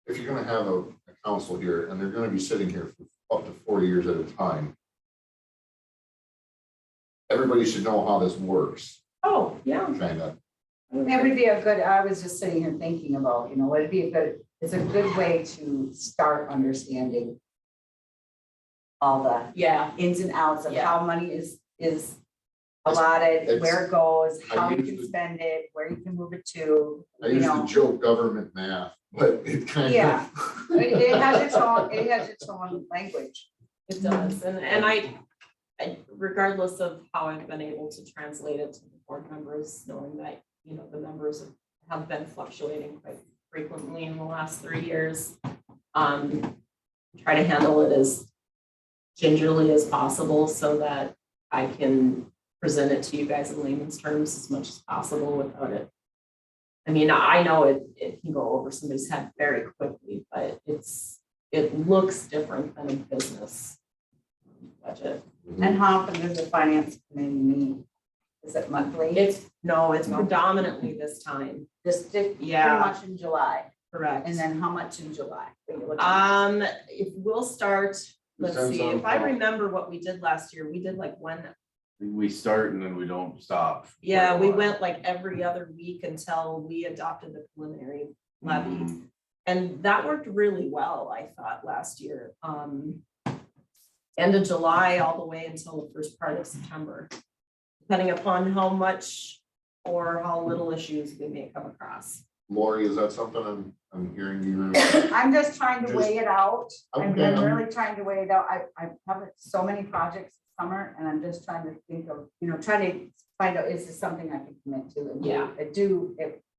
if you're gonna have a council here and they're gonna be sitting here for up to 4 years at a time, everybody should know how this works, Oh, yeah. kind of. It would be I was just sitting here thinking about, would it be it's a good way to start understanding all the Yeah, ins and outs of Yeah. how money is allotted, where it goes, I how you use can the- spend it, where you can move it to, I used to joke government math, but it kind of. Yeah. It has its own language. it does. And I, regardless of how I've been able to translate it to the board members, knowing that, the numbers have been fluctuating quite frequently in the last 3 years. Try to handle it as gingerly as possible so that I can present it to you guys in layman's terms as much as possible without it. I mean, I know it can go over somebody's head very quickly, but it looks different than a business budget. And how often does the finance committee meet? Is it monthly? It's predominantly this time. Just pretty Yeah. much in July. correct. And then how much in July? What are you looking at? If we'll start, let's Depends see, on if I how- remember what we did last year, we did like We start and then we don't stop. for yeah, quite a we while. went like every other week until we adopted the preliminary levy. Mhm. And that worked really well, I thought, last year. End of July all the way until the first part of September, depending upon how much or how little issues we may come across. Lori, is that something I'm hearing you? I'm just trying to weigh it out. I'm Okay, really trying to weigh it out. I have so many projects this summer and I'm just trying to think of, trying to find out, is this something I can commit to? And Yeah.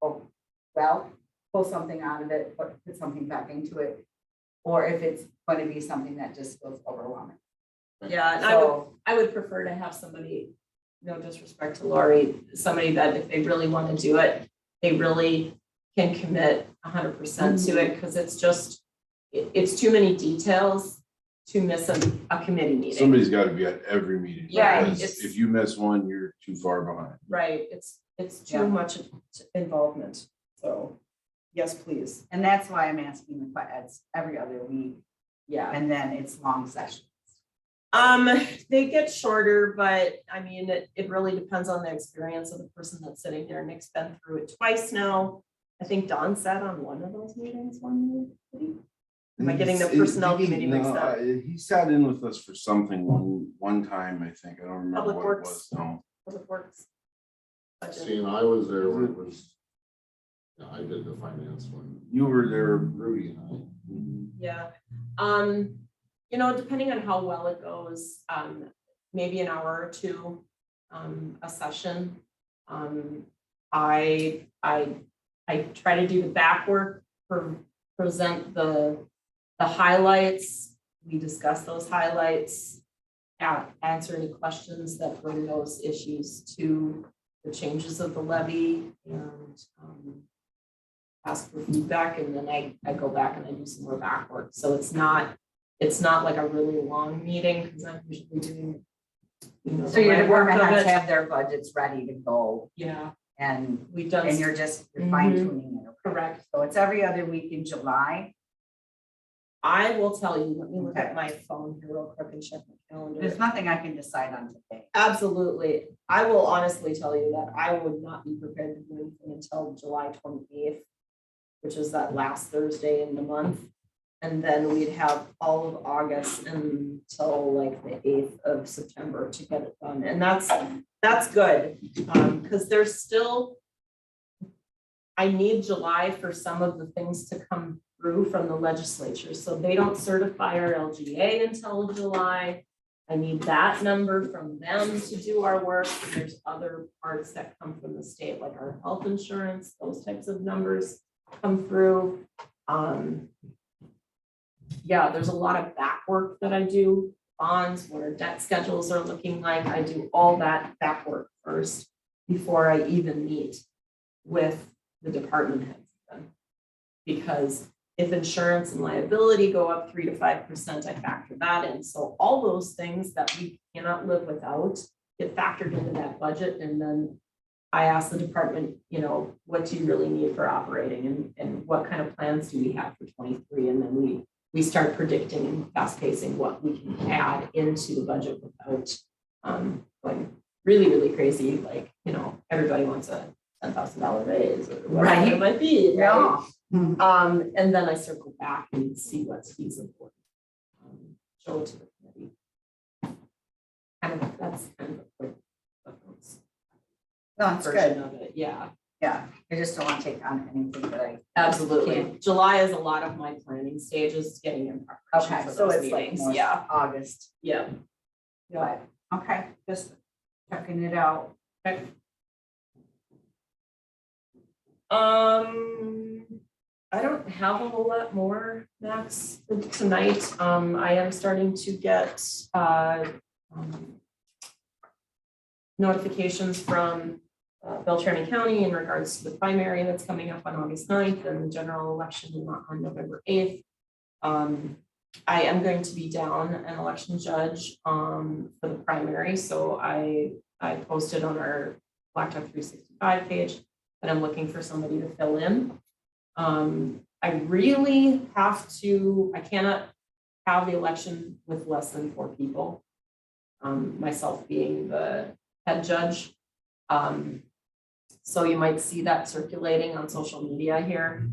well, pull something out of it, but put something back into it. Or if it's going to be something that just feels overwhelming. Yeah, and So, I would prefer to have somebody, no disrespect to Lori, somebody that if they really want to do it, they really can commit 100% to it, because it's just, it's too many details to miss a committee meeting. Somebody's gotta be at every meeting. Yeah, because it's- if you miss one, you're too far behind. Right, it's Yeah. too much involvement, so, yes, please, and that's why I'm asking the questions every other week, yeah. and then it's long sessions. They get shorter, but I mean, it really depends on the experience of the person that's sitting there. Nick's been through it twice now. I think Don sat on one of those meetings one year. Did he? Am I getting the personnel committee mixed up? He sat in with us for something one time, I think. I don't remember Public what it Works. was. No. Public Works. Budget. Seeing I was there when it was, yeah, I did the finance one, You were there. Rudy and Yeah, depending on how well it goes, maybe an hour or two, a session. I try to do the back work, present the highlights. We discuss those highlights, answer any questions that bring those issues to the changes of the levy, and ask for feedback, and then I go back and I do some more back work. So it's not like a really long meeting, because I'm usually doing, So your the legwork department of heads it. have their budgets ready to go, Yeah, and we've done, you're fine tuning it. correct. So it's every other week in July. I will tell you, let me look Okay. at my phone here real quick and check my calendar. There's nothing I can decide on today. Absolutely. I will honestly tell you that I would not be prepared to do anything until July 28th, which is that last Thursday in the month. And then we'd have all of August until like the 8th of September to get it done. And that's good. Because there's still, I need July for some of the things to come through from the legislature. So they don't certify our LGA until July. I need that number from them to do our work. And there's other parts that come from the state, like our health insurance, those types of numbers come through. Yeah, there's a lot of back work that I do, bonds, what our debt schedules are looking like. I do all that back work first before I even meet with the department heads. Because if insurance and liability go up 3 to 5%, I factor that in. So all those things that we cannot live without get factored into that budget. And then I ask the department, what do you really need for operating, and what kind of plans do we have for 23? And then we start predicting and fast pacing what we can add into the budget without going really, really crazy. Like, everybody wants a $10,000 raise or whatever it might be. Right? Yeah. And then I circle back and see what's feasible. Show it to the committee. That's kind of a quick. No, it's version good. of it. Yeah, Yeah, I just don't want to take on anything that I. absolutely. can't. July is a lot of my planning stages, getting in preparation Okay, for so those it's like meetings. more Yeah, August, yeah. Yeah. but, okay, just checking it out. Okay. I don't have a whole lot more, Max, tonight. I am starting to get notifications from Beltrami County in regards to the primary that's coming up on August 9th and the general election on November 8th. I am going to be down an election judge for the primary, so I posted on our Blackduck 365 page that I'm looking for somebody to fill in. I really I cannot have the election with less than 4 people. Myself being the head judge. So you might see that circulating on social media here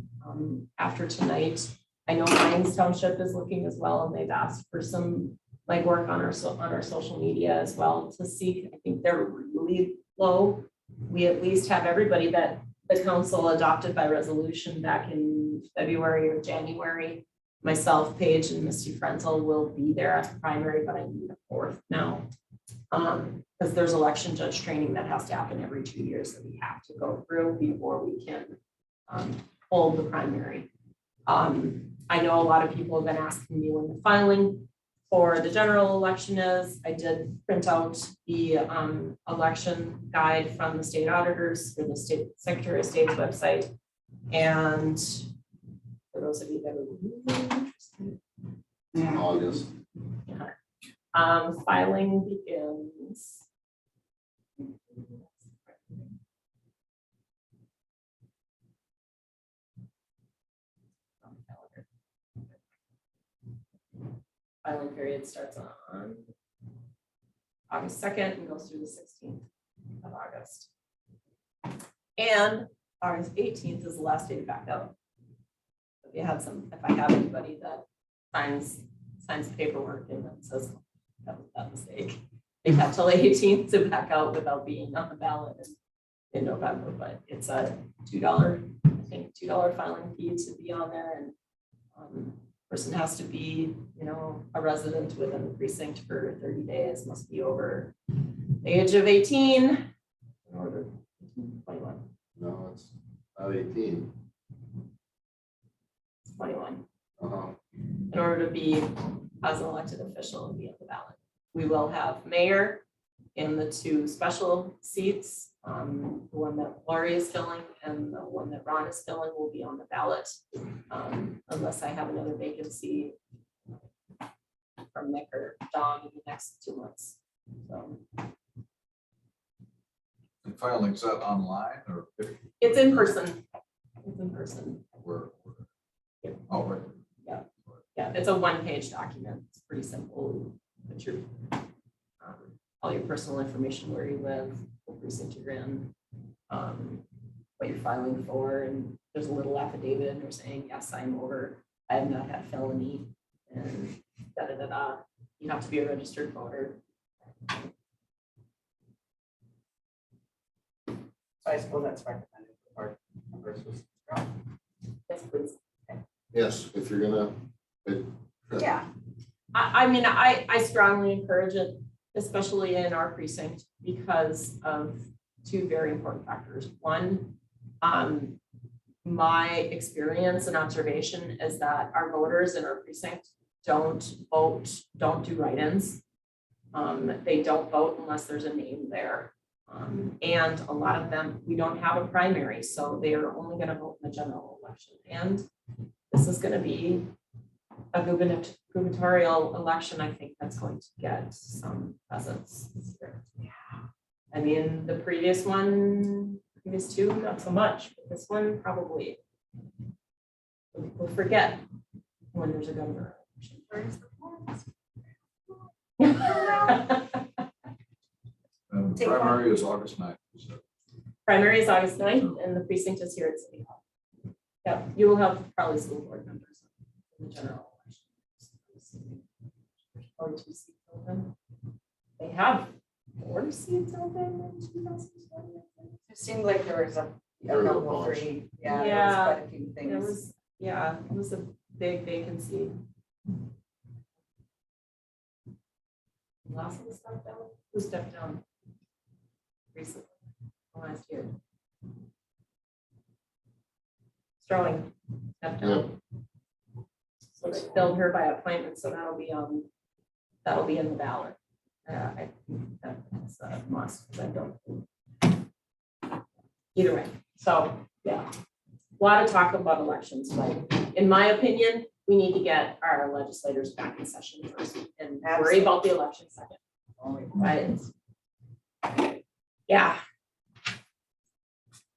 after tonight. I know Hines Township is looking as well, and they've asked for some legwork on our social media as well to see. I think they're really low. We at least have everybody that the council adopted by resolution back in February or January. Myself, Paige, and Misty Frenzel will be there at the primary, but I need a 4th now. Because there's election judge training that has to happen every 2 years that we have to go through before we can hold the primary. I know a lot of people have been asking me when the filing for the general election is. I did print out the election guide from the state auditors for the state Secretary of State's website. And for those of you that are really interested, In August. filing begins. Filing period starts on August 2nd and goes through the 16th of August. And August 18th is the last day to back out. If I have anybody that signs the paperwork and then says that was that mistake, they have till the 18th to back out without being on the ballot in November. But it's a $2 filing fee to be on there, and person has to be, a resident within the precinct for 30 days, must be over the age of 18 in order 21. No, it's not 18. It's 21. Uh-huh. In order to be as an elected official and be on the ballot. We will have mayor in the 2 special seats. The one that Lori is filling and the one that Ron is filling will be on the ballot, unless I have another vacancy from Nick or Don in the next 2 months. So And filing, is that online or? it's in person. It's in person. Where? Yeah. Oh, right. Yeah, it's a 1-page document. It's pretty simple. Put your all your personal information, where you live, what precinct you're in, what you're filing for, and there's a little affidavit or saying, yes, I'm over, I have not had felony, and da da da da. You have to be a registered voter. So I suppose that's recommended for board members who subscribe. Yes, please. Yes, if you're gonna, Yeah, I mean, I strongly encourage it, especially in our precinct, because of 2 very important factors. One, my experience and observation is that our voters in our precinct don't vote, don't do write-ins. They don't vote unless there's a name there. And a lot of them, we don't have a primary, so they are only going to vote in the general election. And this is going to be a gubernatorial election. I think that's going to get some presence. Yeah. I mean, the previous 2, not so much, but this one probably. We'll forget when there's a governor election. Where's the And Take primary is August 9th. So primary is August 9th and the precinct is here at City Hall. Yep, you will have probably school board members in the general election. Or 2 seats open. They have 4 seats open in 2020. it seemed like there was a There was a couple, bunch. 3, there was Yeah. quite a few It things. was, it was a big vacancy. Last one stepped down, who stepped down? Recently, last year. Sterling stepped down. So they filled her by appointment, so that'll be in the ballot. I think that's a must, because I don't. Either way, so, yeah. A lot of talk about elections, but in my opinion, we need to get our legislators back in session first and worry about the election second. Right? Yeah.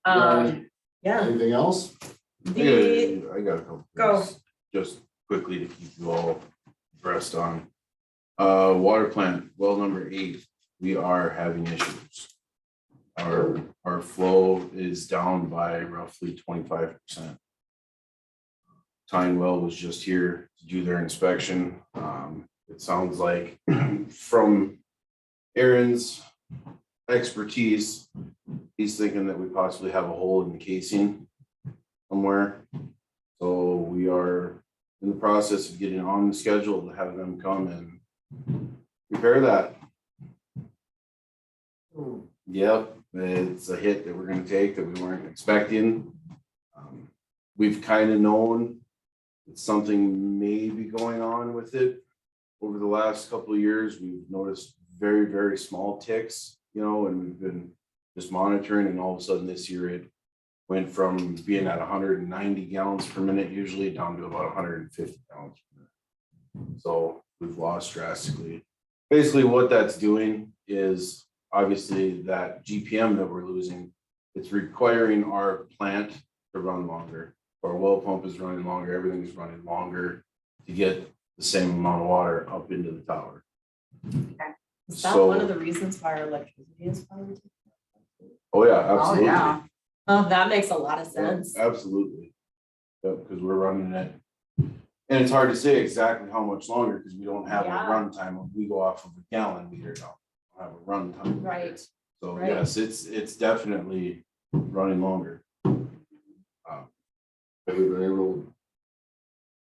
Yeah. anything else? The, I got a couple. Go. things, just quickly to keep you all abreast on. Water plant, well, number 8, we are having issues. Our flow is down by roughly 25%. Tyne Well was just here to do their inspection. It sounds like from Aaron's expertise, he's thinking that we possibly have a hole in the casing somewhere. So we are in the process of getting on the schedule to have them come and repair that. Yep, it's a hit that we're gonna take that we weren't expecting. We've kind of known that something may be going on with it. Over the last couple of years, we've noticed very, very small ticks, and we've been just monitoring, and all of a sudden this year it went from being at 190 gallons per minute usually down to about 150 gallons per minute. So we've lost drastically. Basically what that's doing is obviously that GPM that we're losing, it's requiring our plant to run longer. Our well pump is running longer, everything is running longer to get the same amount of water up into the tower. Is that So- one of the reasons why our electricity is probably? Oh, yeah, absolutely. yeah. oh, that makes a lot of sense. Absolutely. Yep, because we're running it. And it's hard to say exactly how much longer because we don't have a Yeah. run time. We go off of a gallon meter now. We have a run time. Right. So right. yes, it's definitely running longer. Have we been able?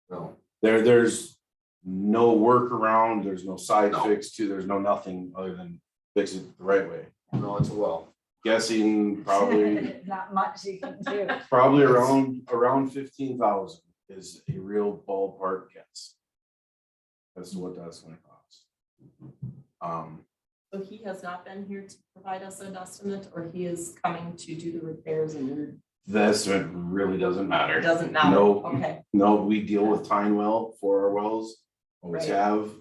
No, There's no workaround, there's no side No. fix to, there's no nothing other than fix it the right way. no, it's a well. Guessing probably Not much you can do. around 15,000 is a real ballpark guess. As to what that's gonna cost. So he has not been here to provide us an estimate, or he is coming to do the repairs and The estimate really doesn't matter. it doesn't matter? No. Okay, No, we deal with Tyne Well for our wells, always Right. have.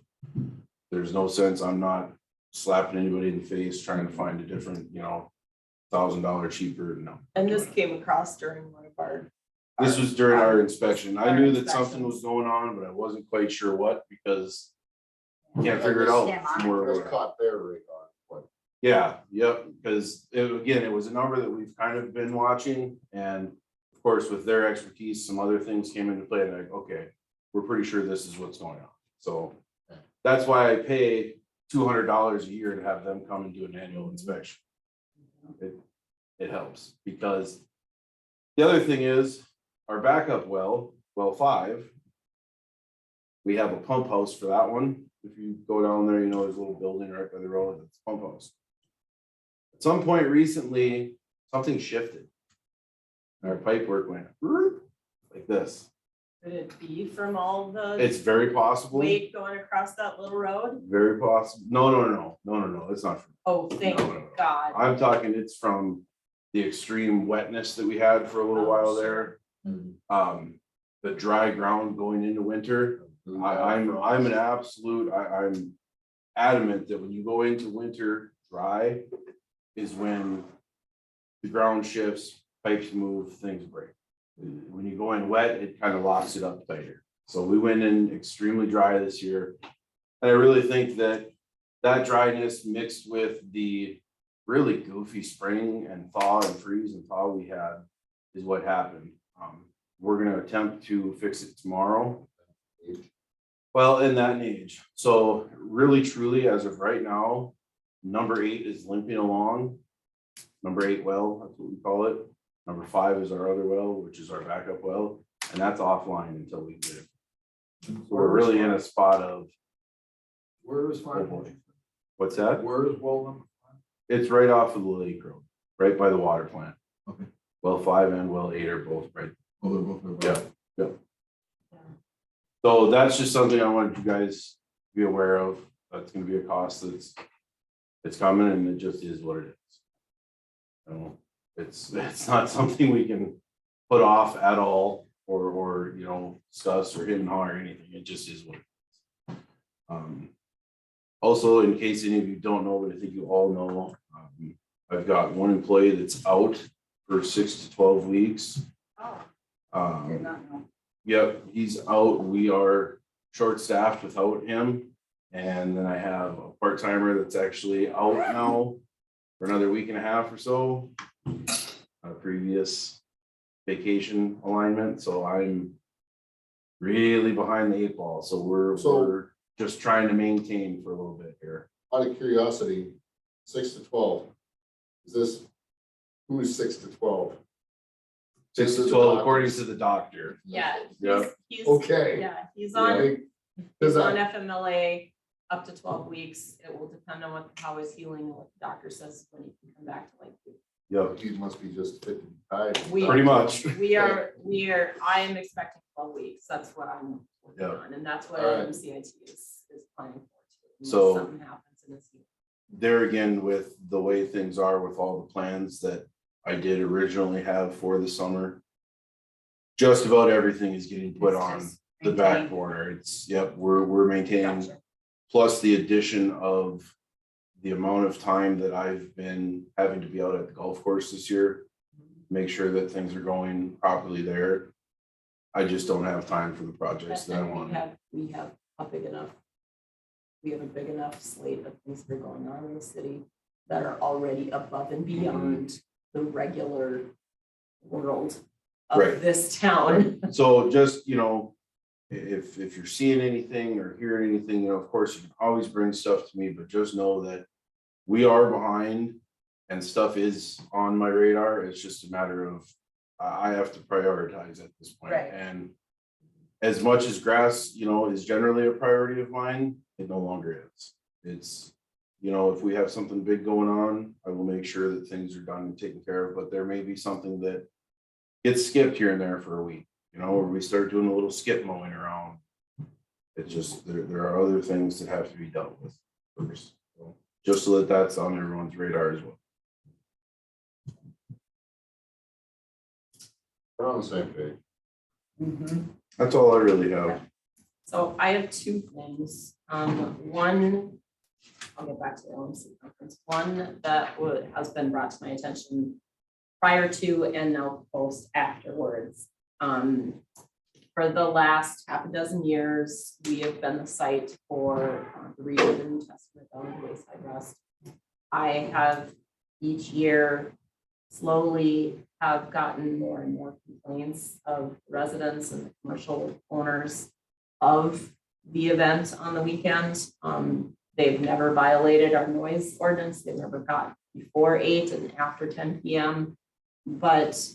There's no sense, I'm not slapping anybody in the face trying to find a different, $1,000 cheaper, no. And this came across during one of our. This was during our inspection. I Our knew that something was inspections. going on, but I wasn't quite sure what because can't figure it out from where Just we're at. caught their rig on what? Yeah, yep, because it was a number that we've kind of been watching, and of course, with their expertise, some other things came into play, and like, okay, we're pretty sure this is what's going on. So that's why I pay $200 a year to have them come and do an annual inspection. It helps, because the other thing is, our backup well 5, we have a pump house for that one. If you go down there, there's a little building right by the road, that's a pump house. At some point recently, something shifted. Our pipe work went like this. Could it be from all the It's very possible, weight going across that little road? very possible. No, it's not. oh, thank No. God. I'm talking, it's from the extreme wetness that we had for a little Oh, while sure. there. The dry ground going into winter. I'm an absolute, I'm adamant that when you go into winter dry is when the ground shifts, pipes move, things break. When you go in wet, it kind of locks it up tighter. So we went in extremely dry this year. And I really think that dryness mixed with the really goofy spring and thaw and freeze and thaw we had is what happened. We're gonna attempt to fix it tomorrow. Well, in that age. So really truly, as of right now, number 8 is limping along. Number 8 well, that's what we call it. Number 5 is our other well, which is our backup well, and that's offline until we get it. So we're really in a spot of, Where is 5? what's that? Where is well number 5? It's right off of the lake road, right by the water plant. Okay. Well 5 and well 8 are both right. Oh, they're both there. Yeah. So that's just something I wanted you guys to be aware of. That's gonna be a cost it's coming, and it just is what it is. It's not something we can put off at all or discuss or hit and haul or anything. It just is what it is. Also, in case any of you don't know, but I think you all know, I've got one employee that's out for 6 to 12 weeks. Oh, Did not know. Yep, he's out. We are short-staffed without him. And then I have a part-timer that's actually out now for another week and a half or so. A previous vacation alignment, so I'm really behind the 8 ball. So we're just trying to maintain for a little bit here. Out of curiosity, 6 to 12, is this, who is 6 to 12? 6 This to is 12 the according doctors. to the doctor. Yeah. Yep. He's, Okay. yeah, he's I on, think- he's 'cause on I- FMLA up to 12 weeks. It will depend on how he's healing and what the doctor says when he can come back to like. Yep, He must be just fit to be tied. pretty much. We are, I am expecting 12 weeks. That's what I'm working Yeah. on, and that's what All right. MCIT is planning for too. unless So- Something happens and it's. There again, with the way things are with all the plans that I did originally have for the summer. Just about everything is getting put It's on just the back maintained. burner. It's, yep, we're maintaining. Gotcha. Plus the addition of the amount of time that I've been having to be out at the golf course this year. Make sure that things are going properly there. I just don't have time for the projects that I And want. we have a big enough. We have a big enough slate of things that are going on in the city that are already above and beyond the regular world Right. of this town. So just, if you're seeing anything or hearing anything, of course, you can always bring stuff to me, but just know that we are behind and stuff is on my radar. It's just a matter of, I have to prioritize at this point. Right. And as much as grass, is generally a priority of mine, it no longer is. It's, if we have something big going on, I will make sure that things are done and taken care of, but there may be something that gets skipped here and there for a week, or we start doing a little skip mowing around. It's just, there are other things that have to be dealt with first. So, just so that that's on everyone's radar as well. We're on the same page. Mhm. That's all I really have. So I have two things. One, I'll get back to the LMC conference. One that has been brought to my attention prior to and now post afterwards. For the last half a dozen years, we have been the site for the read of the New Testament on the Wayside Rest. I have each year slowly have gotten more and more complaints of residents and the commercial owners of the event on the weekend. They've never violated our noise ordinance. They've never got before 8 and after 10 p.m. But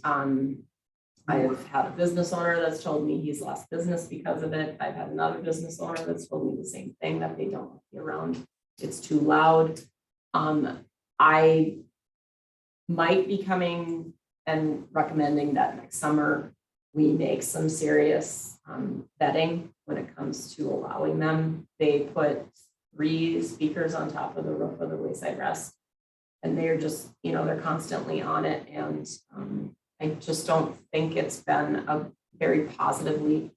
I have had a business owner that's told me he's lost business because of it. I've had another business owner that's told me the same thing, that they don't want to be around. It's too loud. I might be coming and recommending that next summer we make some serious vetting when it comes to allowing them. They put 3 speakers on top of the roof of the Wayside Rest. And they're just, they're constantly on it. And I just don't think it's been a very positively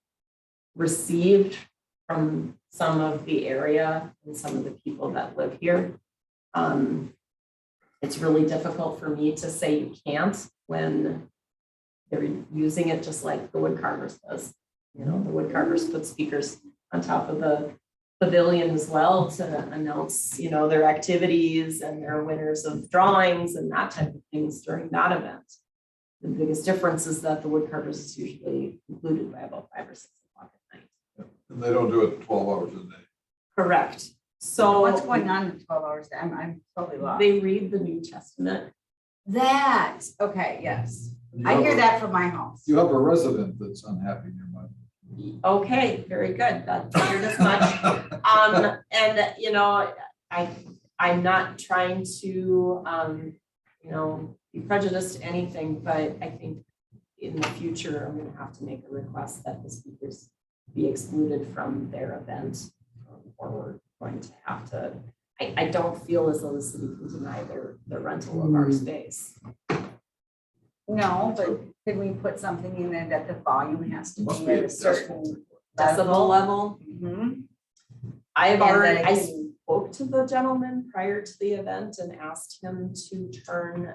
received from some of the area and some of the people that live here. It's really difficult for me to say you can't when they're using it just like the wood carvers does. The wood carvers put speakers on top of the pavilion as well to announce, their activities and their winners of drawings and that type of things during that event. The biggest difference is that the wood carvers is usually concluded by about 5 or 6 o'clock at night. And they don't do it 12 hours a day. Correct. So What's going on in 12 hours? I'm totally lost. they read the New Testament. That, okay, yes. I hear that from my house. You have a resident that's unhappy nearby. Okay, very good. That's cleared as much. And I'm not trying to be prejudiced to anything, but I think in the future, I'm gonna have to make a request that the speakers be excluded from their event. Or we're going to have to, I don't feel as though the city can deny their rental of our space. No, but could we put something in there that the volume has to Must be be at a a certain Decibel level. Mhm. I have And that already, it I can- spoke to the gentleman prior to the event and asked him to turn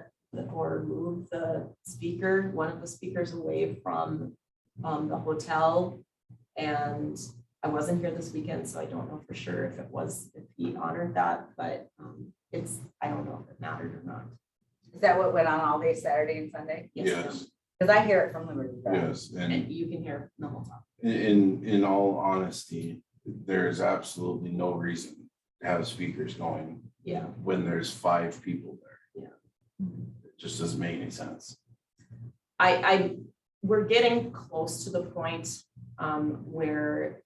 or move the speaker, one of the speakers away from the hotel. And I wasn't here this weekend, so I don't know for sure if he honored that, but I don't know if it mattered or not. Is that what went on all day Saturday and Sunday? Yes, ma'am. Yes, Because I hear it from Liberty Drive. yes, and And you can hear the whole time. in all honesty, there's absolutely no reason to have speakers going Yeah. when there's 5 people there. Yeah. It just doesn't make any sense. We're getting close to the point where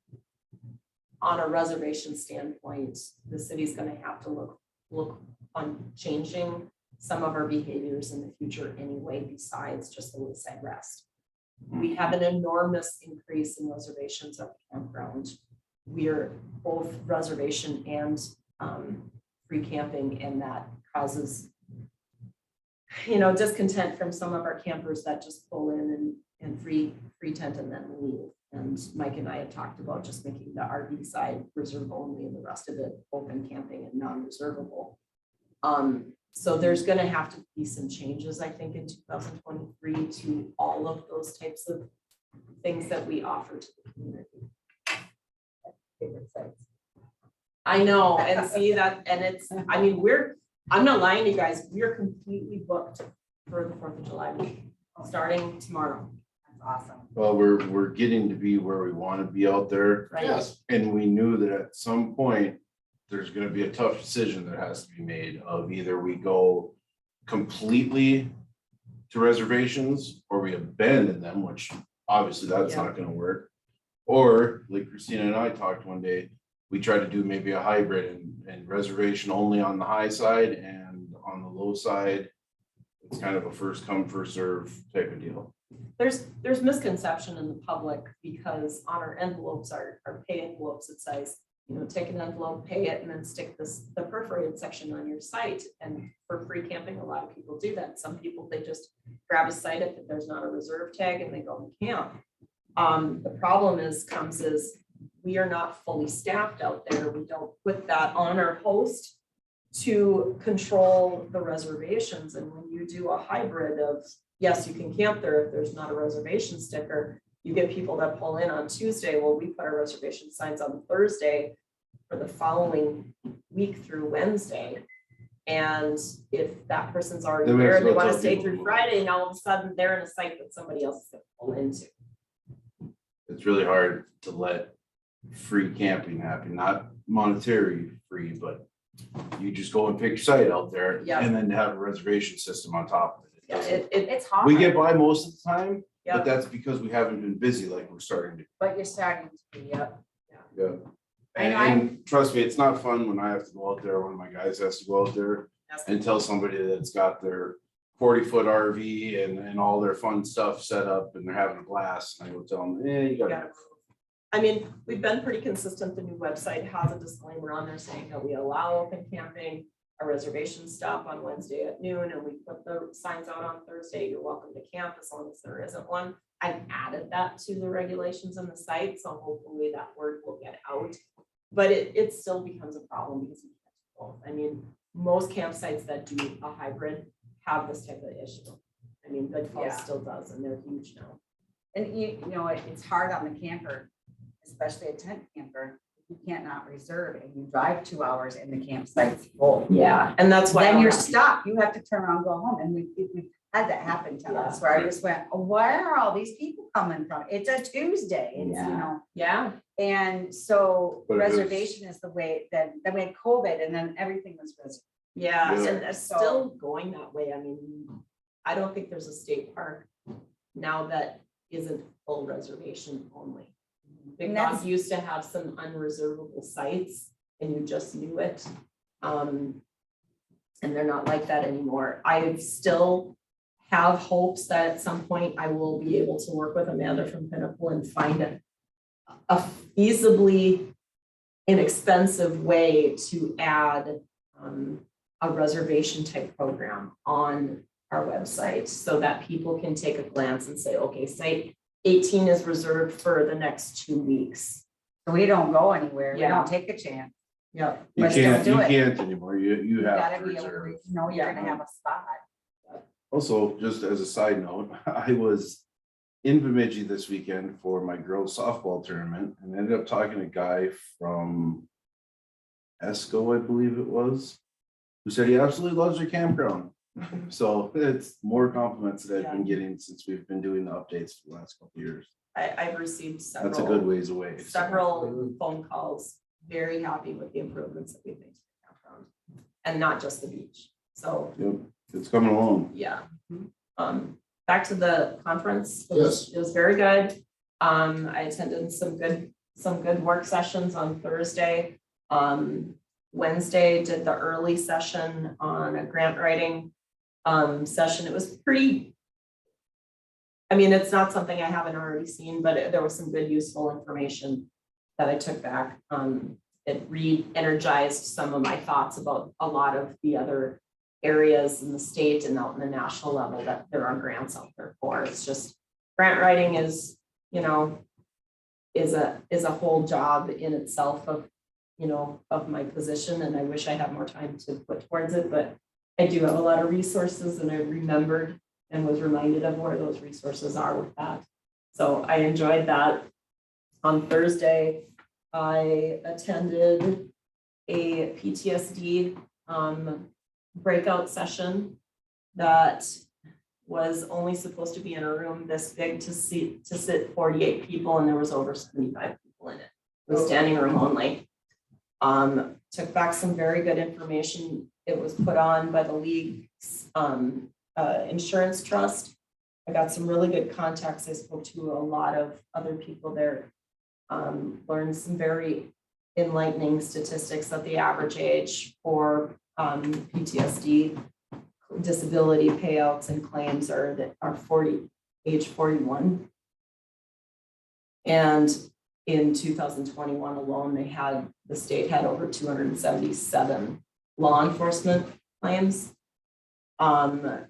on a reservation standpoint, the city's gonna have to look on changing some of our behaviors in the future anyway, besides just the wayside rest. We have an enormous increase in reservations at the campground. We're both reservation and free camping, and that causes discontent from some of our campers that just pull in and free tent and then leave. And Mike and I had talked about just making the RV side reserve only and the rest of it open camping and non-reservable. So there's gonna have to be some changes, I think, in 2023 to all of those types of things that we offer to the community. Favorite sites. I know, and see that, and I'm not lying to you guys, we're completely booked for the 4th of July week, starting tomorrow. That's awesome. Well, we're getting to be where we want to be out there. Right? Yes. And we knew that at some point, there's gonna be a tough decision that has to be made of either we go completely to reservations or we abandon them, which obviously that's Yeah. not gonna work. Or like Christina and I talked one day, we try to do maybe a hybrid and reservation only on the high side and on the low side. It's kind of a first come, first serve type of deal. There's misconception in the public because on our envelopes, our pay envelopes, it says, take an envelope, pay it, and then stick the perforated section on your site. And for free camping, a lot of people do that. Some people, they just grab a site if there's not a reserve tag and they go and camp. The problem is we are not fully staffed out there. We don't put that on our host to control the reservations. And when you do a hybrid of, yes, you can camp there if there's not a reservation sticker, you get people that pull in on Tuesday. Well, we put our reservation signs on Thursday for the following week through Wednesday. And if that person's already Then we there have and to they go want to tell stay people through to Friday, and all of a sudden they're in a site that somebody else is going to pull into. It's really hard to let free camping happen, not monetary free, but you just go and pick your site out there Yeah. and then have a reservation system on top of it. Yeah, It's hard. We get by most of the time, Yeah. but that's because we haven't been busy like we're starting to. But you're starting to be up. Yeah. I know, And trust me, it's not fun when I have to go out there, one of my guys has to go out there and tell somebody that's got their 40-foot RV and all their fun stuff set up and they're having a blast. And I go tell them, you gotta. gotta- I mean, we've been pretty consistent. The new website has a disclaimer on there saying that we allow open camping. Our reservations stop on Wednesday at noon, and we put the signs out on Thursday. You're welcome to camp as long as there isn't one. I've added that to the regulations on the site, so hopefully that word will get out. But it still becomes a problem because we can't do both. I mean, most campsites that do a hybrid have this type of issue. I mean, Big Falls Yeah. still does, and they're huge now. And it's hard on the camper, especially a tent camper. You can't not reserve and you drive 2 hours and the campsite's full. Yeah, and that's why Then you're stuck. You have to turn around and go home. And we've had that happen to us where I just went, where are all these people coming from? It's a Tuesday. It's, Yeah. and so But if it's- reservation is the way that, then we had COVID and then everything was reserved. Yeah, Yeah. and it's still going that way. I mean, I don't think there's a state park now that isn't full reservation only. Big And Dog that's- used to have some unreservable sites and you just knew it. And they're not like that anymore. I still have hopes that at some point I will be able to work with Amanda from Pinnacle and find a feasibly inexpensive way to add a reservation type program on our website so that people can take a glance and say, okay, site 18 is reserved for the next 2 weeks. So we don't go anywhere. We Yeah. don't take a chance. Yeah. You Let's just can't, do it. anymore. You You have gotta to be able reserve. to know you're gonna have a spot. Also, just as a side note, I was in Bemidji this weekend for my girls softball tournament and ended up talking to a guy from Esco, I believe it was, who said he absolutely loves their campground. So it's more compliments that I've been getting since we've been doing the updates for the last couple of years. I've received several. That's a good ways away. so. Several phone calls, very happy with the improvements that we've made to the campground. And not just the beach, so, Yep, it's coming along. yeah. Back to the conference. Yes. It was very good. I attended some good work sessions on Thursday. Wednesday did the early session on a grant writing session. It was pretty, I mean, it's not something I haven't already seen, but there was some good useful information that I took back. It re-energized some of my thoughts about a lot of the other areas in the state and out in the national level that there are grants out there for. It's just grant writing is, you know, is a whole job in itself of, you know, of my position, and I wish I had more time to put towards it, but I do have a lot of resources, and I remembered and was reminded of where those resources are with that. So I enjoyed that. On Thursday, I attended a PTSD breakout session that was only supposed to be in a room this big to sit 48 people, and there was over 75 people in it. It was standing room only. Took back some very good information. It was put on by the league's insurance trust. I got some really good contacts. I spoke to a lot of other people there. Learned some very enlightening statistics that the average age for PTSD disability payouts and claims are age 41. And in 2021 alone, the state had over 277 law enforcement claims. The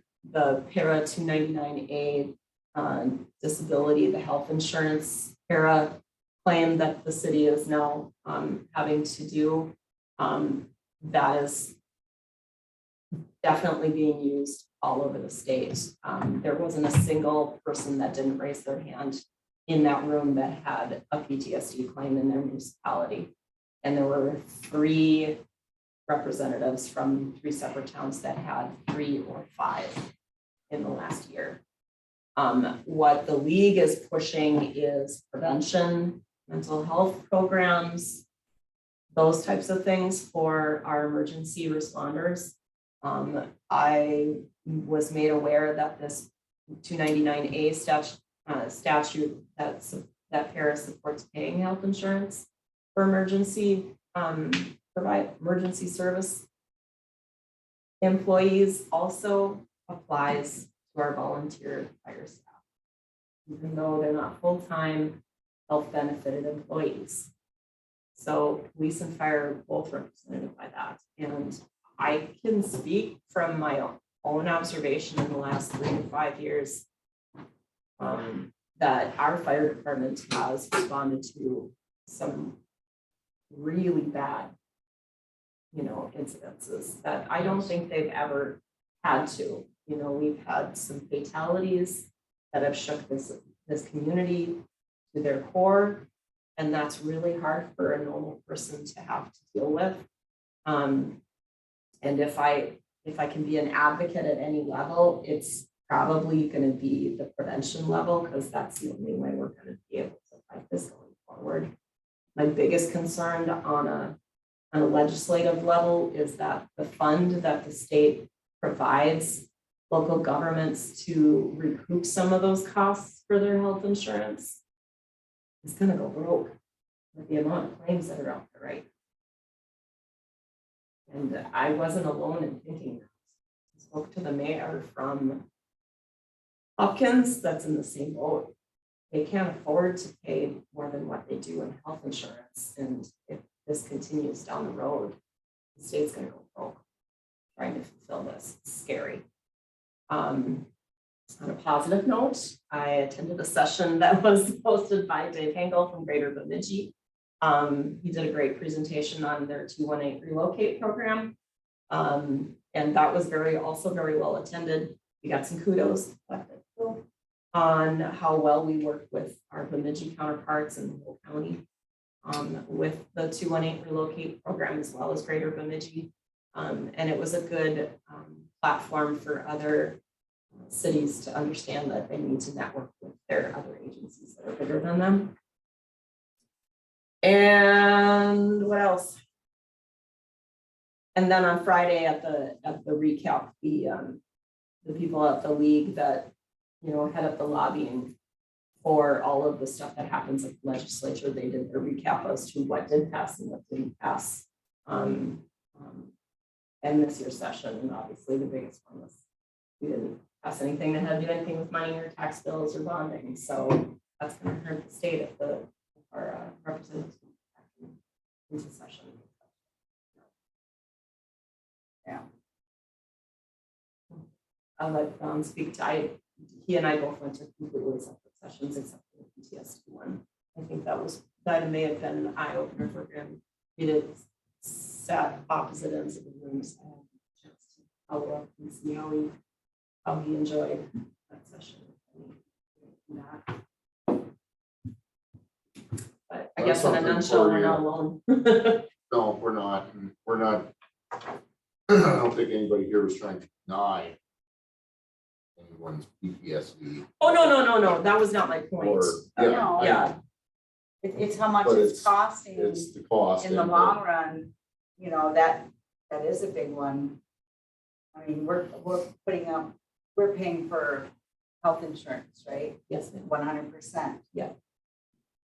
para 299A disability, the health insurance para claim that the city is now having to do, that is definitely being used all over the state. There wasn't a single person that didn't raise their hand in that room that had a PTSD claim in their municipality. And there were 3 representatives from 3 separate towns that had 3 or 5 in the last year. What the league is pushing is prevention, mental health programs, those types of things for our emergency responders. I was made aware that this 299A statute that Paris supports paying health insurance for emergency service employees also applies to our volunteer fire staff, even though they're not full-time health benefited employees. So police and fire are both represented by that. And I can speak from my own observation in the last 3 to 5 years that our fire department has responded to some really bad, incidences that I don't think they've ever had to. We've had some fatalities that have shook this community to their core, and that's really hard for a normal person to have to deal with. And if I can be an advocate at any level, it's probably going to be the prevention level, because that's the only way we're going to be able to fight this going forward. My biggest concern on a legislative level is that the fund that the state provides local governments to recoup some of those costs for their health insurance is going to go broke with the amount of claims that are out there, right? And I wasn't alone in thinking that. I spoke to the mayor from Hopkins that's in the same boat. They can't afford to pay more than what they do in health insurance. And if this continues down the road, the state's going to go broke trying to fulfill this. It's scary. On a positive note, I attended a session that was hosted by Dave Hengel from Greater Bemidji. He did a great presentation on their 218 relocate program. And that was also very well attended. We got some kudos. on how well we work with our Bemidji counterparts in the whole county, with the 218 relocate program as well as Greater Bemidji. And it was a good platform for other cities to understand that they need to network with their other agencies that are bigger than them. And what else? And then on Friday at the recap, the people at the league that, you know, head up the lobbying for all of the stuff that happens at the legislature, they did their recap as to what did pass and what didn't pass. And this year's session, and obviously the biggest one was we didn't pass anything that had to do anything with money or tax bills or bonding. So that's going to hurt the state if our representatives into session. Yeah. I'll let Don speak to he and I both went to completely separate sessions except for the PTSD one. I think that may have been an eye opener for him. He did sat opposite ends of the rooms and just follow up and see how he enjoyed that session. But I guess in a nutshell, we're not alone. No, we're not, and we're not. I don't think anybody here was trying to deny anyone's PTSD. Oh, no, that was not my point. Or, No. Yeah. It's how much But it's costing It's the cost. in the and long run, you know, that is a big one. I mean, we're paying for health insurance, right? Yes, ma'am. 100%. Yeah.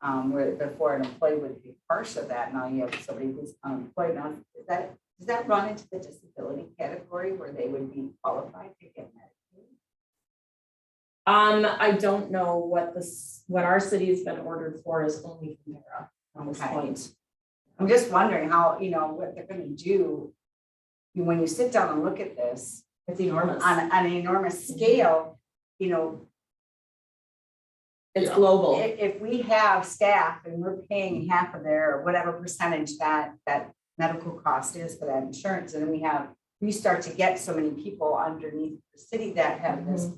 Where before an employee would be partial of that, now you have somebody who's unemployed. Now, does that run into the disability category where they would be qualified to get Medicaid? I don't know what our city has been ordered for is only from Mara on this Okay. point. I'm just wondering how, you know, what they're gonna do. When you sit down and look at this It's enormous. on an enormous scale, you know, It's Yeah. global. if we have staff and we're paying half of their, whatever percentage that medical cost is for that insurance, and then we start to get so many people underneath the city that have this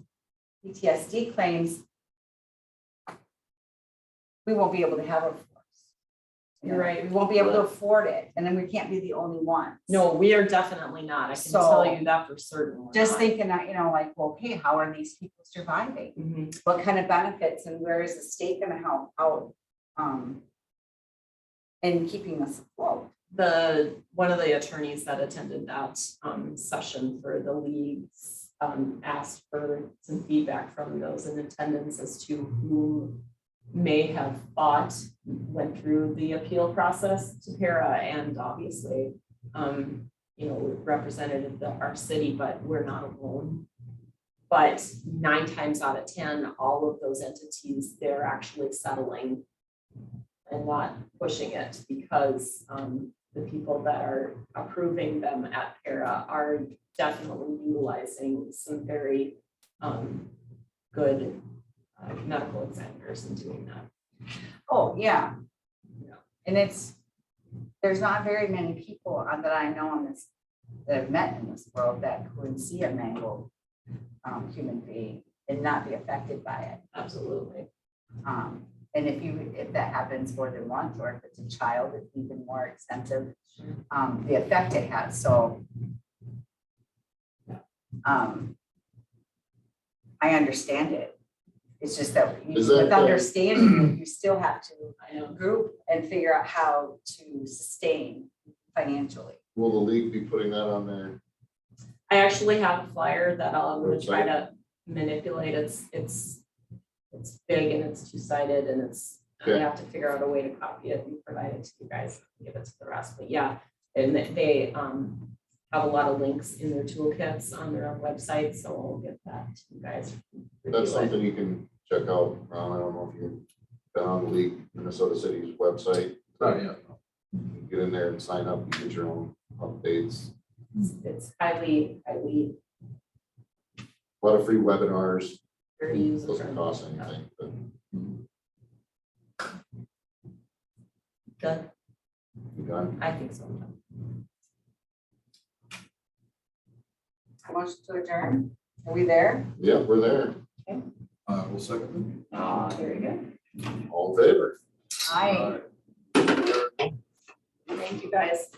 PTSD claims, we won't be able to have a force. You're right. We won't be able to afford it, and then we can't be the only ones. No, we are definitely not. I can So, tell you that for certain. we're Just not. thinking that, you know, like, well, okay, how are these people surviving? Mhm. What kind of benefits and where is the state gonna help out? In keeping us afloat? One of the attorneys that attended that session for the leagues asked for some feedback from those in attendance as to who may have went through the appeal process to Para, and obviously, you know, we represented our city, but we're not alone. But 9 times out of 10, all of those entities, they're actually settling and not pushing it because the people that are approving them at Para are definitely utilizing some very good medical examiners in doing that. Oh, yeah. Yeah. And there's not very many people that I know in this, that I've met in this world that could see a mangled human being and not be affected by it. Absolutely. And if that happens more than once, or if it's a child, it's even more extensive, the effect it has. So I understand it. It's just that Is that, with understanding, you still have to I know. group and figure out how to sustain financially. Will the league be putting that on there? I actually have a flyer that I'm going to try to manipulate. It's big and it's two-sided and I Okay. have to figure out a way to copy it and provide it to you guys and give it to the rest. But yeah, and they have a lot of links in their toolkits on their own website, so I'll get that to you guys. That's something you can check out. Ron, I don't know if you've been on the League Minnesota City's website. Not yet. You can get in there and sign up, you get your own updates, It's highly a lot of free webinars, very user doesn't friendly. cost anything, but Good. you done? I think so. Motion to adjourn. Are we there? Yeah, we're there. We'll second Very good. All in favor? I. Thank you, guys.